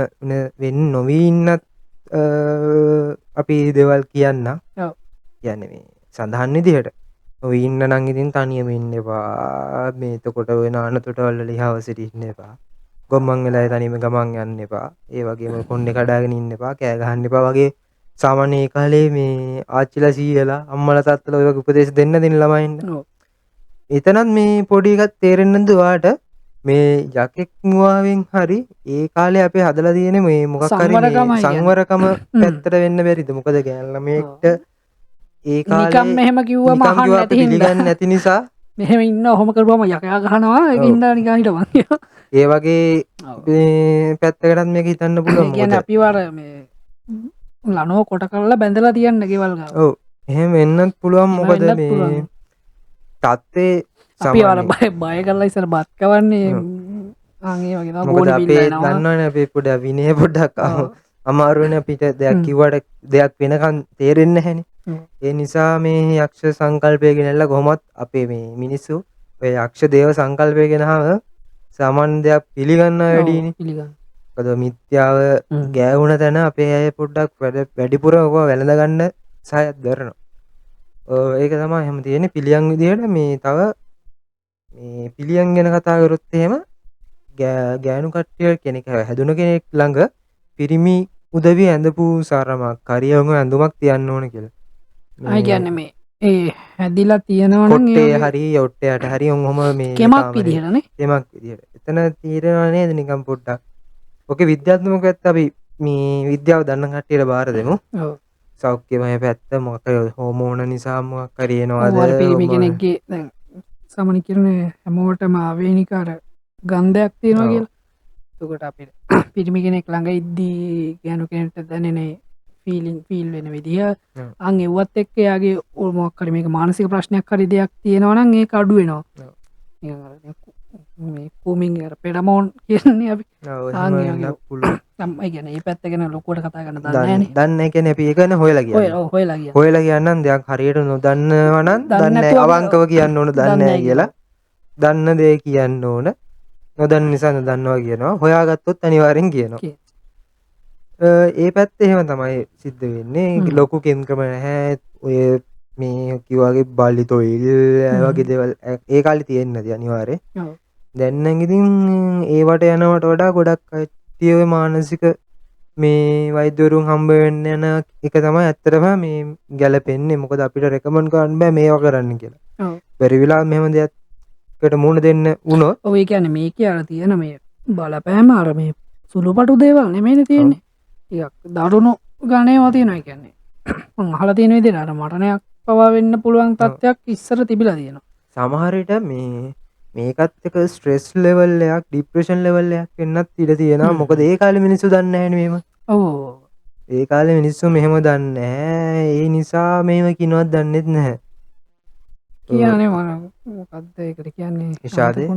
වෙන්නේ නොවී ඉන්නත් අපි දේවල් කියන්න. ඔව්. කියන්නේ මේ සඳහන් විදිහට ඔය ඉන්න නම් ඉතින් තනියම ඉන්න එපා. මේ එතකොට ඔය නානතොටවල ලිහවසට ඉන්න එපා. ගොම්මන් වෙලා තනියම ගමන් යන්න එපා. ඒ වගේම කොණ්ඩේ කඩාගෙන ඉන්න එපා. කෑ ගහන්න එපා වගේ සාමාන්‍ය ඒ කාලේ මේ ආච්චිලා සීයලා අම්මලා තාත්තලා ඔය වගේ උපදේශ දෙන්න දෙන ළමයින්ට. ඔව්. එතනත් මේ පොඩි එකක් තේරෙන්නේ නැද්ද ඔයාට? මේ යකෙක් මුවාවෙන් හරි ඒ කාලේ අපේ හදලා තියෙන මේ මොකක් හරි මේ සංවරකමයි කියන්නේ. සංවරකම පැත්තට වෙන්න බැරිද? මොකද ගෑන් ළමයෙක්ට ඒ නිකම් කාලේ මෙහෙම කිව්වම නිකම් අහන්න කිව්වා නැති අපි හින්දා පිළිගන්නේ නැති නිසා මෙහෙම ඉන්න ඔහොම කරපුවම යකයා ගහනවා ඒක ඔව්. හින්දා නිකන් හිටපන් කියලා. ඒ වගේ මේ පැත්තකටත් මේක හිතන්න පුළුවන්. ඒ කියන්නේ මොකද අපි වර මේ ලනෝ කොට කරලා බැඳලා තියන්න ගෙවල් ගාව. ඔව් එහෙම වෙන්නත් පුළුවන්. එහෙම මොකද වෙන්නත් මේ පුළුවන්. තත්ත්වේ අපි වර සාමාන්‍යයෙන් බය කරලා ඉස්සර බත් කවන්නේ ඔව්. ඒ වගේ තමයි මොකද බෝඩි බිල් අපේ එනවා. දන්නවනේ අපේ පොඩ විනය පොඩ්ඩක් ඔව්. අමාරුවනේ අපිට දෙයක් කිව්වට දෙයක් වෙනකන් තේරෙන්නේ නැහැනේ. ඔව්. ඒ නිසා මේ යක්ෂ සංකල්පය ගෙනල්ලා කොහොමත් අපේ මේ මිනිස්සු ඔය යක්ෂ දේව සංකල්පය ගෙනහම සාමාන්‍ය දෙයක් පිළිගන්න වැඩිනේ. පිළිගන්න. මොකද මිත්‍යාව ගෑවුණ තැන අපේ අය පොඩ්ඩක් වැඩිපුර ඔක වැළඳ ගන්න සහයත් දරනවා. ඒක තමයි එහෙම තියෙන්නේ. පිළියම් විදිහට මේ තව මේ පිළියම් ගැන කතා කරොත් එහෙම ගෑනු කට්ටිය කෙනෙක් හැදුන කෙනෙක් ළඟ පිරිමි උදවිය ඇඳපු සරමක් හරියම ඇඳුමක් තියන්න ඕන කියලා. අය කියන්නේ මේ ඒ හැදිලා තියෙනවා නම් කොට්ටේ හරි යොට්ටයට හරි ඔහොම මේ කෙමක් විදිහටනේ. කෙමක් විදිහට. එතන තීරණා නේද නිකන් පොඩ්ඩක්. ඔකේ විද්‍යාත්මක පැත්ත අපි මේ විද්‍යාව දන්න කට්ටියට බාර දෙමු. ඔව්. සෞඛ්‍යමය පැත්ත මොකක් හරි හෝමෝන නිසා මොකක් හරි එනවාද? ඔය පිරිමි කෙනෙක්ගේ දැන් සාමාන්‍ය කියන්නේ හැමෝටම ආවේනික අර ගන්ධයක් තියෙනවා කියලා. එතකොට අපිට පිරිමි කෙනෙක් ළඟ ඉද්දී ගෑනු කෙනෙක්ට දැනෙන ෆීල් වෙන විදිහ අන් එව්වත් එක්ක එයාගේ මොකක් හරි මේක මානසික ප්‍රශ්නයක් හරි දෙයක් තියෙනවා නම් ඒක අඩු වෙනවා. නිකන් අර මේ කුමින් අර පෙරමෝන් කියන්නේ අපි ඔව් එහෙම වෙන්නත් පුළුවන්. ඒ කියන්නේ මේ පැත්ත ගැන ලොකුවට කතා කරන්න දන්නේ නැහනේ. දන්නේ නැහැ කියන්නේ අපි ඒක නේ හොයලා කියන්නේ. ඔය හොයලා ගියා. හොයලා කියන්නම් දෙයක් හරියට නොදන්නවා නම් දන්නේ දන්නේ නැතුව අවංකව කියන්න ඕන දන්නේ නැහැ කියලා. දන්න දේ කියන්න ඕන. නොදන්න නිසා නොදන්නවා කියනවා. හොයාගත්තොත් අනිවාර්යෙන් කියනවා. ඒ පැත්තේ එහෙම තමයි සිද්ධ වෙන්නේ. ලොකු කෙන්කම නැහැ. ඔය මේ කිව්වාගේ බල්ලි තොইল වගේ දේවල් ඒ කාලේ තියෙන්නේ නැති අනිවාර්යෙන්. ඔව්. දැන් නම් ඉතින් ඒවට යනවට වඩා ගොඩක් කට්ටිය ඔය මානසික මේ වෛද්‍යවරුන් හම්බ වෙන්න යන එක තමයි ඇත්තටම මේ ගැලපෙන්නේ. මොකද අපිට රෙකමන්ඩ් කරන්න බෑ මේවා කරන්න කියලා. ඔව්. බැරි වෙලා මෙහෙම දෙයක්කට මුහුණ දෙන්න වුණොත් ඔව් ඒ කියන්නේ මේකේ අර තියෙන මේ බලපෑම අර මේ සුළුපටු දේවල් නෙමෙයිනේ තියෙන්නේ. ටිකක් දරුණු ගණේවා තියෙනවා. ඒ කියන්නේ මම අහලා තියෙන විදිහට අර මරණයක් පවා වෙන්න පුළුවන් තත්ත්වයක් ඉස්සර තිබිලා තියෙනවා. සමහර විට මේකත් එක ස්ට්‍රෙස් ලෙවල් එකක් ડિප්‍රෙෂන් ලෙවල් එකක් වෙන්නත් ඉඩ තියෙනවා. මොකද ඒ කාලේ මිනිස්සු දන්නේ නැහැනේ මේව. ඔව්. ඒ කාලේ මිනිස්සු මෙහෙම දන්නේ නැහැ. ඒ නිසා මේව කිනවත් දන්නෙත් නැහැ. කියන්නේ මොකක්ද ඒකට කියන්නේ? ඉෂාදේ?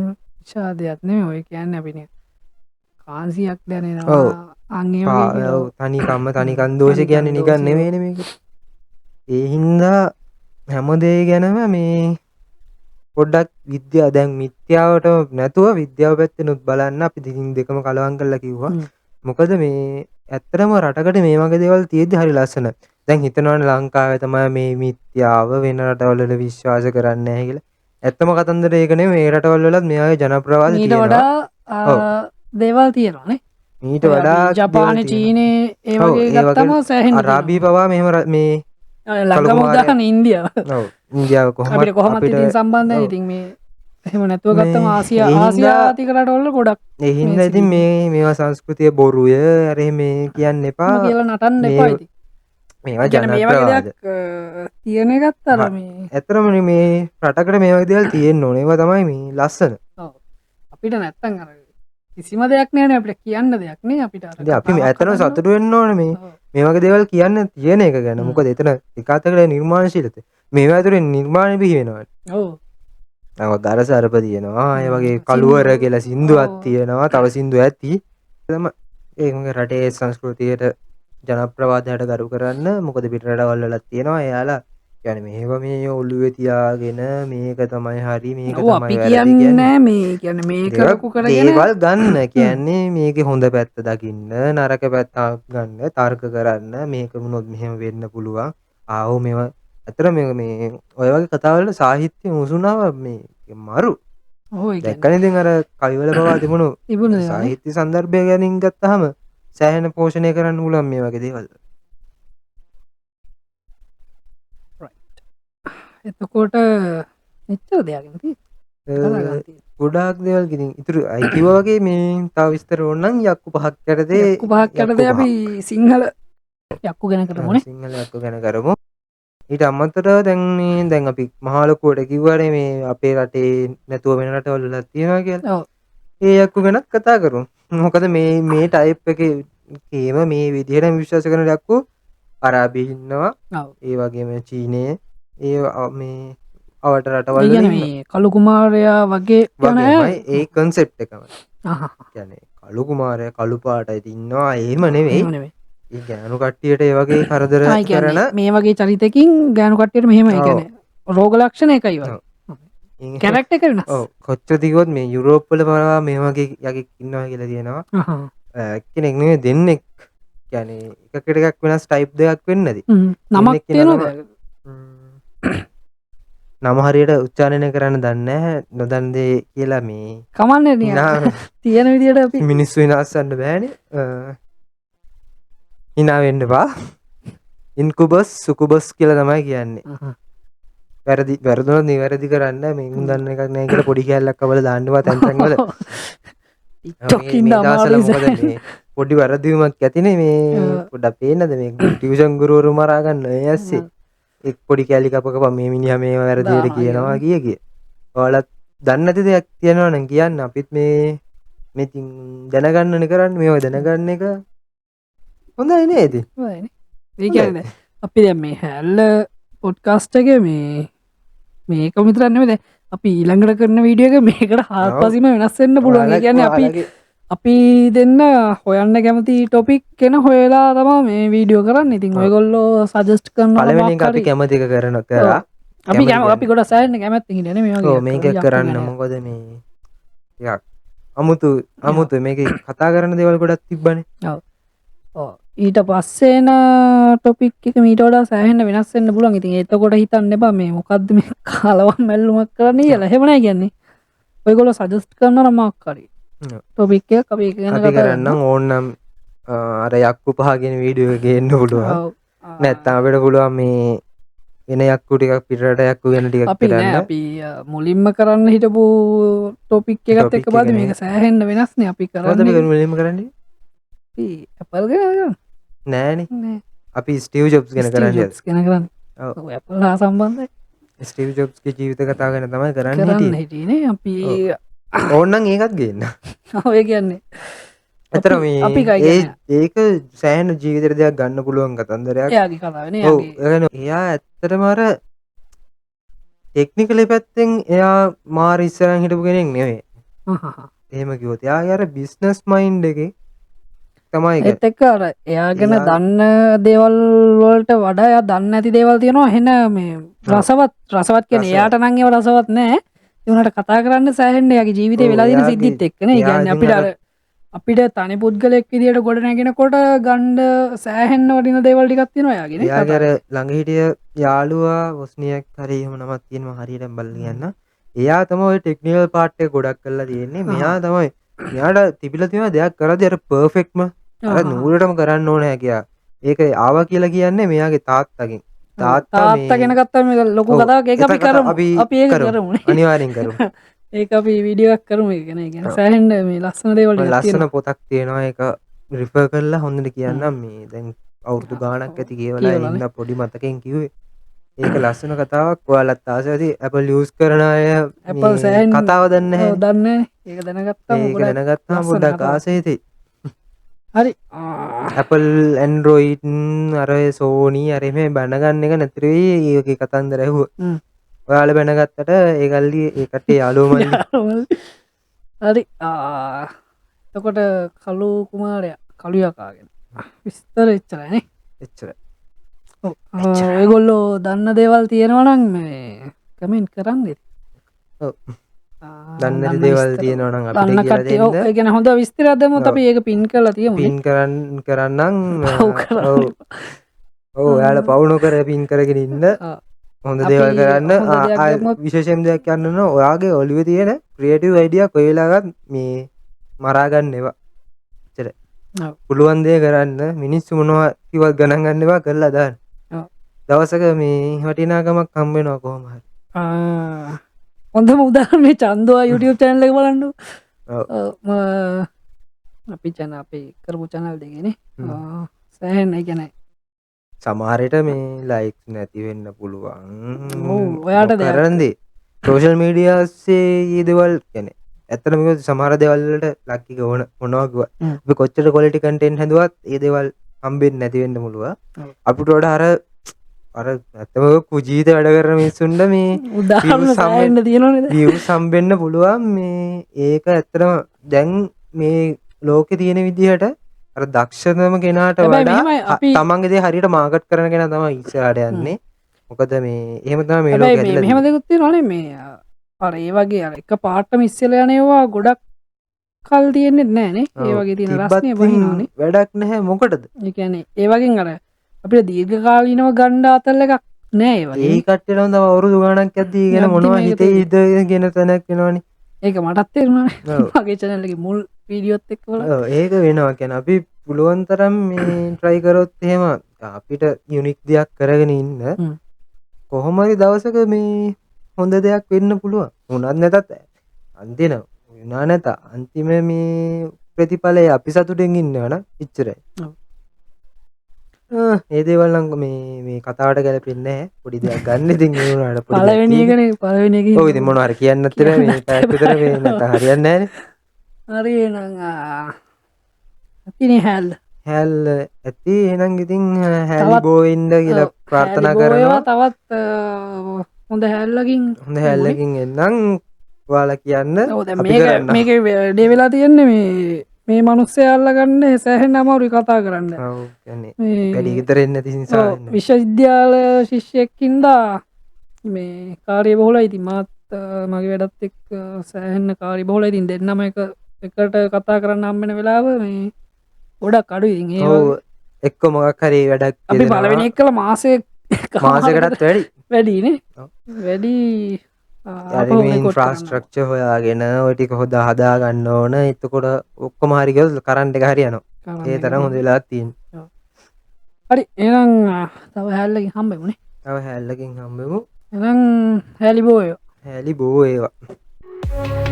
ඉෂාදයක් නෙමෙයි. ඔය කියන්නේ අපි නේ කාන්සියක් දැනෙනවා. අන් ඒ වගේ ඔව් තනිකම් දෝෂ කියන්නේ නිකන් නෙවෙයිනේ මේක. ඒ හින්දා හැම දෙය ගැනම මේ පොඩ්ඩක් විද්‍යාව දැන් මිත්‍යාවට නැතුව විද්‍යාව පැත්තෙනුත් බලන්න අපි දිගින් දෙකම කලවම් කරලා කිව්වා. මොකද මේ ඇත්තටම රටකට මේ වගේ දේවල් තියෙද්දි හරි ලස්සනයි. දැන් හිතනවනේ ලංකාවේ තමයි මේ මිත්‍යාව වෙන රටවල විශ්වාස කරන්නේ නැහැ කියලා. ඇත්තම කතන්දර ඒක නෙමෙයි. මේ රටවල් වලත් මේ වගේ ජනප්‍රවාද තියෙනවා. ඊට වඩා දේවල් තියෙනවානේ. ඊට වඩා ජපානයේ චීනයේ ඒ වගේ ගත්තම සෑහෙන අරාබි පවා මෙහෙම මේ ළඟම උදාහරණ ඉන්දියාව. ඔව් ඉන්දියාව අපිට කොහොමද ඉතින් සම්බන්ධයි. ඉතින් මේ එහෙම නැතුව ගත්තම ආසියාතික රටවල ගොඩක් ඒ හින්දා ඉතින් මේවා සංස්කෘතිය බොරුය අර මේ කියන්න එපා කියලා නටන්න එපා. ඉතින් මේවා මේ වගේ ජනප්‍රවාද දෙයක් තියෙන එකත් අර මේ ඇත්තටම මේ රටකට මේ වගේ දේවල් තියෙන්න ඕනේ. ඒවා තමයි මේ ලස්සන. ඔව් අපිට නැත්තම් අර කිසිම දෙයක් නෑනේ අපිට කියන්න දෙයක් නේ අපිට අර. ඉතින් අපි ඇත්තටම සතුටු වෙන්න ඕනේ මේ වගේ දේවල් කියන්න තියෙන එක ගැන. මොකද එතන එක අතකට නිර්මාණශීලීත්වය. මේවා ඇතුලේ නිර්මාණ බිහි වෙනවා. ඔව්. නම ගරසරප තියෙනවා. ඒ වගේ කළුවර කියලා සින්දුවක් තියෙනවා. තව සින්දු ඇති. තමයි ඒකගේ රටේ සංස්කෘතියට ජනප්‍රවාදයට ගරු කරන්න. මොකද පිට රටවල් වලත් තියෙනවා. එයාලා කියන්නේ මේව මේ ඔළුවේ තියාගෙන මේක තමයි හරි මේක තමයි අපි කියන්නේ මේ කියන්නේ මේ කරපු කරගෙන දේවල් ගන්න කියන්නේ මේකේ හොඳ පැත්ත දකින්න නරක පැත්ත ගන්න තර්ක කරන්න මේක වුණොත් මෙහෙම වෙන්න පුළුවන් ආවෝ මේව ඇත්තට මේ ඔය වගේ කතාවල සාහිත්‍ය මුසුනාව මේ මරු ඔව් ඒ කියන්නේ දැක්කනේ ඉතින් අර කවිවල පවා තිබුණු තිබුණ දේවල් නේ. සාහිත්‍ය සන්දර්භය ගැනින් ගත්තාම සෑහෙන පෝෂණය කරන්න පුළුවන් මේ වගේ දේවල්. එතකොට මෙච්චර දෙයක් නේ අ, ගොඩාක් දේවල් ඉතින් ඉතුරු අයි කිව්වා වගේ මේ තව විස්තර ඕන නම් යක්කු පහක් යටතේ යක්කු පහක් යටතේ අපි සිංහල යක්කු ගැන කරමුනේ. සිංහල යක්කු ගැන කරමු. ඊට අමතරව දැන් මේ දැන් අපි මහා ලොකුවට කිව්වනේ මේ අපේ රටේ නැතුව වෙන රටවල වලත් තියෙනවා කියලා. ඔව්. ඒ යක්කු ගැනත් කතා කරමු. මොකද මේ ටයිප් එකේම මේ විදිහටම විශ්වාස කරන යක්කු අරාබියේ ඉන්නවා. ඔව්. ඒ වගේම චීනයේ මේ අවට රටවල් ඒ වල කියන්නේ මේ කළු කුමාරයා වගේ යන අය. වගේමයි ඒ කන්සෙප්ට් එකම. අහහ. කියන්නේ කළු කුමාරයා කළු පාටයි ඉන්නවා එහෙම නෙවෙයි. එහෙම නෙවෙයි. ඒ ගෑනු කට්ටියට ඒ වගේ කරදර ආ, ඒ කියන්නේ කරන මේ වගේ චරිතකින් ගෑනු කට්ටියට මෙහෙම ඒ කියන්නේ රෝග ලක්ෂණ එකයි වගේ. ඉන්- කැරක්ටර් එක වෙනස්. ඔව් කොච්චර දිගුවත් මේ යුරෝප් වල පවා මේ වගේ යකෙක් ඉන්නවා කියලා තියෙනවා. අහහ. කෙනෙක් නෙවෙයි දෙන්නෙක්. කියන්නේ එකකට එකක් වෙනස් ටයිප් දෙකක් වෙන්නේ නැති. නමක් ඉන්න කෙනා තියෙනවද? නම හරියට උච්චාරණය කරන්න දන්නේ නැහැ. නොදන්න දේ කියලා මේ කමන්නේ නේ. නා- තියෙන විදියට අපි මිනිස්සු විනාශන්න බෑනේ. හිනා වෙන්න එපා. ඉන්කුබස් සුකුබස් කියලා තමයි කියන්නේ. අහහ. වැරදුනොත් නිවැරදි කරන්න මේ උන් දන්න එකක් නැහැ කියලා පොඩි කැලලක් අවල දාන්නවා තැන් තැන් වල. TikTok මේ ඉන්න දවස්වල අමාරුයි මොකද මේ පොඩි වැරදීමක් ඇතිනේ මේ පොඩ්ඩක් පේන්නද මේ ටියුෂන් ගුරුවරු මරා ගන්න ඒ ඇස්සේ එක් පොඩි කැලි කපකපන් මේ මිනිහා මේව වැරදියට දානවා කියනවා කිය. ඔයාලත් දන්නේ නැති දෙයක් කියනවා නම් කියන්න අපිත් මේ ඉතින් දැනගන්නනේ කරන්නේ මේව දැනගන්න එක හොඳයි නේද? හොඳයිනේ. ඒ කියන්නේ අපි දැන් මේ හැල්ල පොඩ්කාස්ට් එකේ මේක විතරක් නෙමෙයි දැන් අපි ඊළඟට කරන වීඩියෝ එක මේකට හාත්පසින්ම වෙනස් වෙන්න පුළුවන්. ඒ කියන්නේ අපි දෙන්න හොයන්න කැමති ටොපික් කෙන හොයලා තමා මේ වීඩියෝ කරන්න. ඉතින් ඔයගොල්ලෝ සජෙස්ට් කරනවා පළවෙනි එක අපි කැමති එක කරන කරා. අපි අපි ගොඩ සෑහෙන්න කැමැත්ත හිටියනේ මේ වගේ ඔව් මේක කරන්න මොකද මේ ටිකක් අමුතු මේක කතා කරන දේවල් ගොඩක් තිබ්බනේ. ඔව්. ඊට පස්සේන ටොපික් එක මීට වඩා සෑහෙන්න වෙනස් වෙන්න පුළුවන්. ඉතින් එතකොට හිතන්න එපා මේ මොකද්ද මේ කාලවම් මැල්ලුමක් කරන්න කියලා. එහෙම නෑ කියන්නේ. ඔයගොල්ලෝ සජෙස්ට් කරනවා නම් මොකක් හරි ටොපික් එකක් අපි ඒක ගැන අපි කතා කරන්නම් ඕන්නම් අර යක්කු පහගෙන වීඩියෝ එක ගේන්න පුළුවන්. ඔව්. නැත්තම් අපිට පුළුවන් මේ වෙන යක්කු ටිකක් පිටරට යක්කු ගැන ටිකක් අපි නෑ කරන්න. අපි මුලින්ම කරන්න හිටපු ටොපික් එකත් Topic එක්ක බලද්දි එක මේක සෑහෙන්න වෙනස්නේ. අපි මොකද අපි කරන්නේ මුලින්ම කරන්නේ? අපි Apple ගැන නෑනේ. නෑ. අපි ස්ටීව් ජොබ්ස් ගැන Steve කරන්නේ. Jobs ගැන කරන්නේ. ඔව්. ඔව් Apple හා සම්බන්ධයි. ස්ටීව් ජොබ්ස්ගේ ජීවිත කතාව ගැන තමයි කරන්න කරන්න හිටියේ. හිටියනේ අපි ඕන්නම් ඒකත් ගේන්න. ඔය කියන්නේ ඇතර මේ අපි කයි කියන්නේ ඒක සෑහෙන ජීවිතේට දෙයක් ගන්න පුළුවන් කතන්දරයක්. එයාගේ කතාවනේ ඔව් එයාගේ එයා ඇත්තටම අර ටෙක්නිකලි පැත්තෙන් එයා මාර ඉස්සරහින් හිටපු කෙනෙක් නෙවෙයි. එහෙම කිව්වොත් එයාගේ අර බිස්නස් මයින්ඩ් එකේ තමයි ඒක. ඒත් එක්ක අර එයා ගැන එයා- දන්න දේවල් වලට වඩා එයා දන්නේ නැති දේවල් තියෙනවා. එහෙන මේ රසවත් කියන්නේ එයාට නම් ඒව රසවත් නෑ. ඒ උනාට කතා කරන්න සෑහෙන්න එයාගේ ජීවිතේ ඔව්, වෙලා තියෙන එයාගේ- සිද්ධිත් එක්කනේ. ඒ එයා කියන්නේ ඉතින් අපිට අර අපිට තනි පුද්ගලෙක් විදියට ගොඩ නැගෙනකොට ගණ්ඩ සෑහෙන්න වටින දේවල් ටිකක් තියෙනවා එයාගේ නේ. එයාගේ අර ළඟ හිටිය යාළුවා වොස්නියක් හරි එහෙම නමක් තියෙනවා හරියට බලලා කියන්න. එයා තමයි ඔය ටෙක්නිකල් පාර්ට් එක ගොඩක් කරලා තියෙන්නේ. මෙයා තමයි මෙයාට තිබිලා තියෙන දෙයක් කරද්දී අර පර්ෆෙක්ට්ම අර නූලටම කරන්න ඕන හැකියා. ඒක ආවා කියලා කියන්නේ මෙයාගේ තාත්තගෙන්. තාත්තා තාත්තා ගැන ගත්තාම මේක ලොකු ඔව්, කතාවක්. ඒක අපි ඒක කතා කරමු. අපි අපි ඒක කරමු. කරමු නේ. අනිවාර්යෙන් කරමු. ඒක අපි වීඩියෝ එකක් කරමු. ඒක නේ. කියන්නේ සෑහෙන්න මේ ලස්සන දේවල් ටිකක් ලස්සන තියෙනවා. පොතක් තියෙනවා ඒක රිෆර් කරලා හොඳට කියන්නම් මේ දැන් අවුරුදු ගාණක් ඇති කියවලා කියවලා ඉන්න පොඩි මතකෙන් කිව්වේ ඒක ලස්සන කතාවක් ඔයාලත් ආසයි ඇති Apple use කරන අය Apple මේ සෑහෙන කතාව දන්නේ නැහැ ඔව් දන්නේ නැහැ. ඒක දැනගත්තාම ඒක ගොඩක් දැනගත්තාම ලස්සන පොඩ්ඩක් කතාවක්. ආසයි හිතේ හරි. Apple Android අර Sony අර මේ බැනගන්න එක නැතර වෙයි ඒකේ කතන්දර ඇහුවා හ්ම්. ඔයාලා බැනගත්තට ඒ ගල්ලි ඒ කට්ටිය යාළුවෝ මල්ලි හරි. එතකොට කළු කුමාරයා කළු යකාගෙන විස්තර එච්චරයි නේ. එච්චර ඔව්. ඔයගොල්ලෝ දන්න දේවල් තියෙනවා නම් මේ කමෙන්ට් කරන්න ඉතින්. ඔව්. දන්න නැති දේවල් විස්තර. තියෙනවා නම් දන්න අපිට කියලා කට්ටිය ඔව් දෙන්න ඒ කියන්නේ හොඳ විස්තරයක් දැම්මොත් අපි ඒක පින් කරලා තියමු නේ. පින් කරන්නම් පව් කරන්න ඔව් ඔව් ඔයාලා පවු නොකර පින් කරගෙන ඉන්න ආ. හොඳ අපි දේවල් කරන්න හොඳ දෙයක් දැම්මොත් විශේෂයෙන් දෙයක් කියන්න ඔයාගේ ඔලිව තියෙන ක්‍රියේටිව් අයිඩියා කොයිලාගත් මේ මරාගන්න ඒවා චර ඔව්. පුළුවන් දේ කරන්න මිනිස්සු මොනවා කිව්වත් ගණන් ගන්න ඒවා කරලා දාන්න ඔව්. දවසක මේ වටිනාකමක් හම්බ වෙනවා කොහොම හරි හොඳම උදාහරණය චන්දවා YouTube channel එක බලන්න අපි චැන අපි කරපු channel දෙකනේ සෑහෙන්න ගැන සමහරට මේ ලයික් නැති වෙන්න පුළුවන් ඔයාට කරන්දේ සෝෂල් මීඩියස්සේ ඒ දෙවල් ගැන ඇත්තනම සමහර දෙවල්ලට ලක්කික ඕන මොනවක්ව කොච්චට කොලිටි කටෙන් හැදුවත් ඒ දෙවල් හම්බෙන් නැතිවෙන්න මුළුව අපිට ොඩ අර ඇත්තම කුජීත වැඩ කරන මිස්සුන්ට මේ උදාහරණ සෑහෙන්න තියෙනවනේ වියව් සම්බෙන්න්න පුළුවන් මේ ඒක ඇත්තරම දැන් මේ ලෝකෙ තියෙන විදිහට අර දක්ෂතම කෙනාට වඩා තමන්ගේදේ හරියට මාකට් කරන කෙන තම ඉස්සරට යන්නේ මොකද මේ එහෙමතම මේ ලෝක මෙහෙම දෙකුත්තේ නොනේ මේ අර ඒ වගේ අර එක පාට්ටම ඉස්සල යනවා ගොඩක් කල් තියෙන්නෙත් නෑනේ ඒ වගේ තියෙන රස්නය බහිනවානේ වැඩක් නැහැ මොකටද ඒකැනේ ඒවගින් අර අපිට දීර්ඝ කාලීනව ගණ්ඩ අතල්ල එකක් නෑ වගේ ඒ කට්ටලම තම අවුරුදු ගණක් ඇති ගෙන මොනවා හිතේ ඉද ගෙන තැනක් වෙනවානි ඒක මටත් තේරුණා මගේ චැනල්ලගේ මුල් වීඩියෝත් එක්වල ඒක වෙනවා කැන අපි පුළුවන් තරම් මේ ට්‍රයි කරොත් එහෙම අපිට යුනික් දෙයක් කරගෙන ඉන්න කොහොමරි දවසක මේ හොඳ දෙයක් වෙන්න පුළුවන් උනත් නැතත් අන්තින විනා නැත අන්තිම මේ ප්‍රතිඵලය අපි සතුටෙන් ඉන්න වන ඉච්චරයි ඒදේවල්ලං මේ කතාවට ගැලපෙන්නේ පොඩි දෙයක් ගන්න ඉතින් ඒනට පලවෙනිගන පලවෙනි ඔයිති මොනවාර කියන්නත්තර මේ පැතර නත හරියන්න හරි ඇතින හැල් හැල් ඇති එනම් ඉතින් හැල් බෝයින්ඩ කියලා ප්‍රාර්ථනා කරනවා තවත් හොඳ හැල්ලකින් හොඳ හැල්ලකින් එන්නම් වාල කියන්න මේක ඩේ වෙලා තියෙන්නේ මේ මනුස්්‍යය අල්ලගන්න සෑහෙන් අමවරි කතා කරන්න වැඩිගතරෙන්න තිනිසා විශ්වවිද්‍යාල ශිෂ්‍යයක්කින්දා මේ කාරය බොහොල ඉති මාත් මගේ වැඩත් එක් සෑහෙන්න කාරි බොහොල ඉතින් දෙන්නම එකට කතා කරන්න අම්මෙන වෙලාව මේ ගොඩක් අඩු ඉතින් ඒ එක්ක මොගක් හරි වැඩක් අපි බලවෙන එක් කළ මාසය මාසකටත් වැඩි වැඩීනේ වැඩි ෆ්‍රස්ට්‍රක්ච හොයාගෙන ඔටික හොද හදා ගන්න ඕන එතකොට ඔක්කොම හරිගල් කරන්ට එක හරියනවා ඒ තරම් හොඳ වෙලා තින් හරි එනම් තව හැල්ලකින් හම්බෙමුණේ තව හැල්ලකින් හම්බෙමු එනම් හැලිබෝයෝ හැලි බෝ ඒවා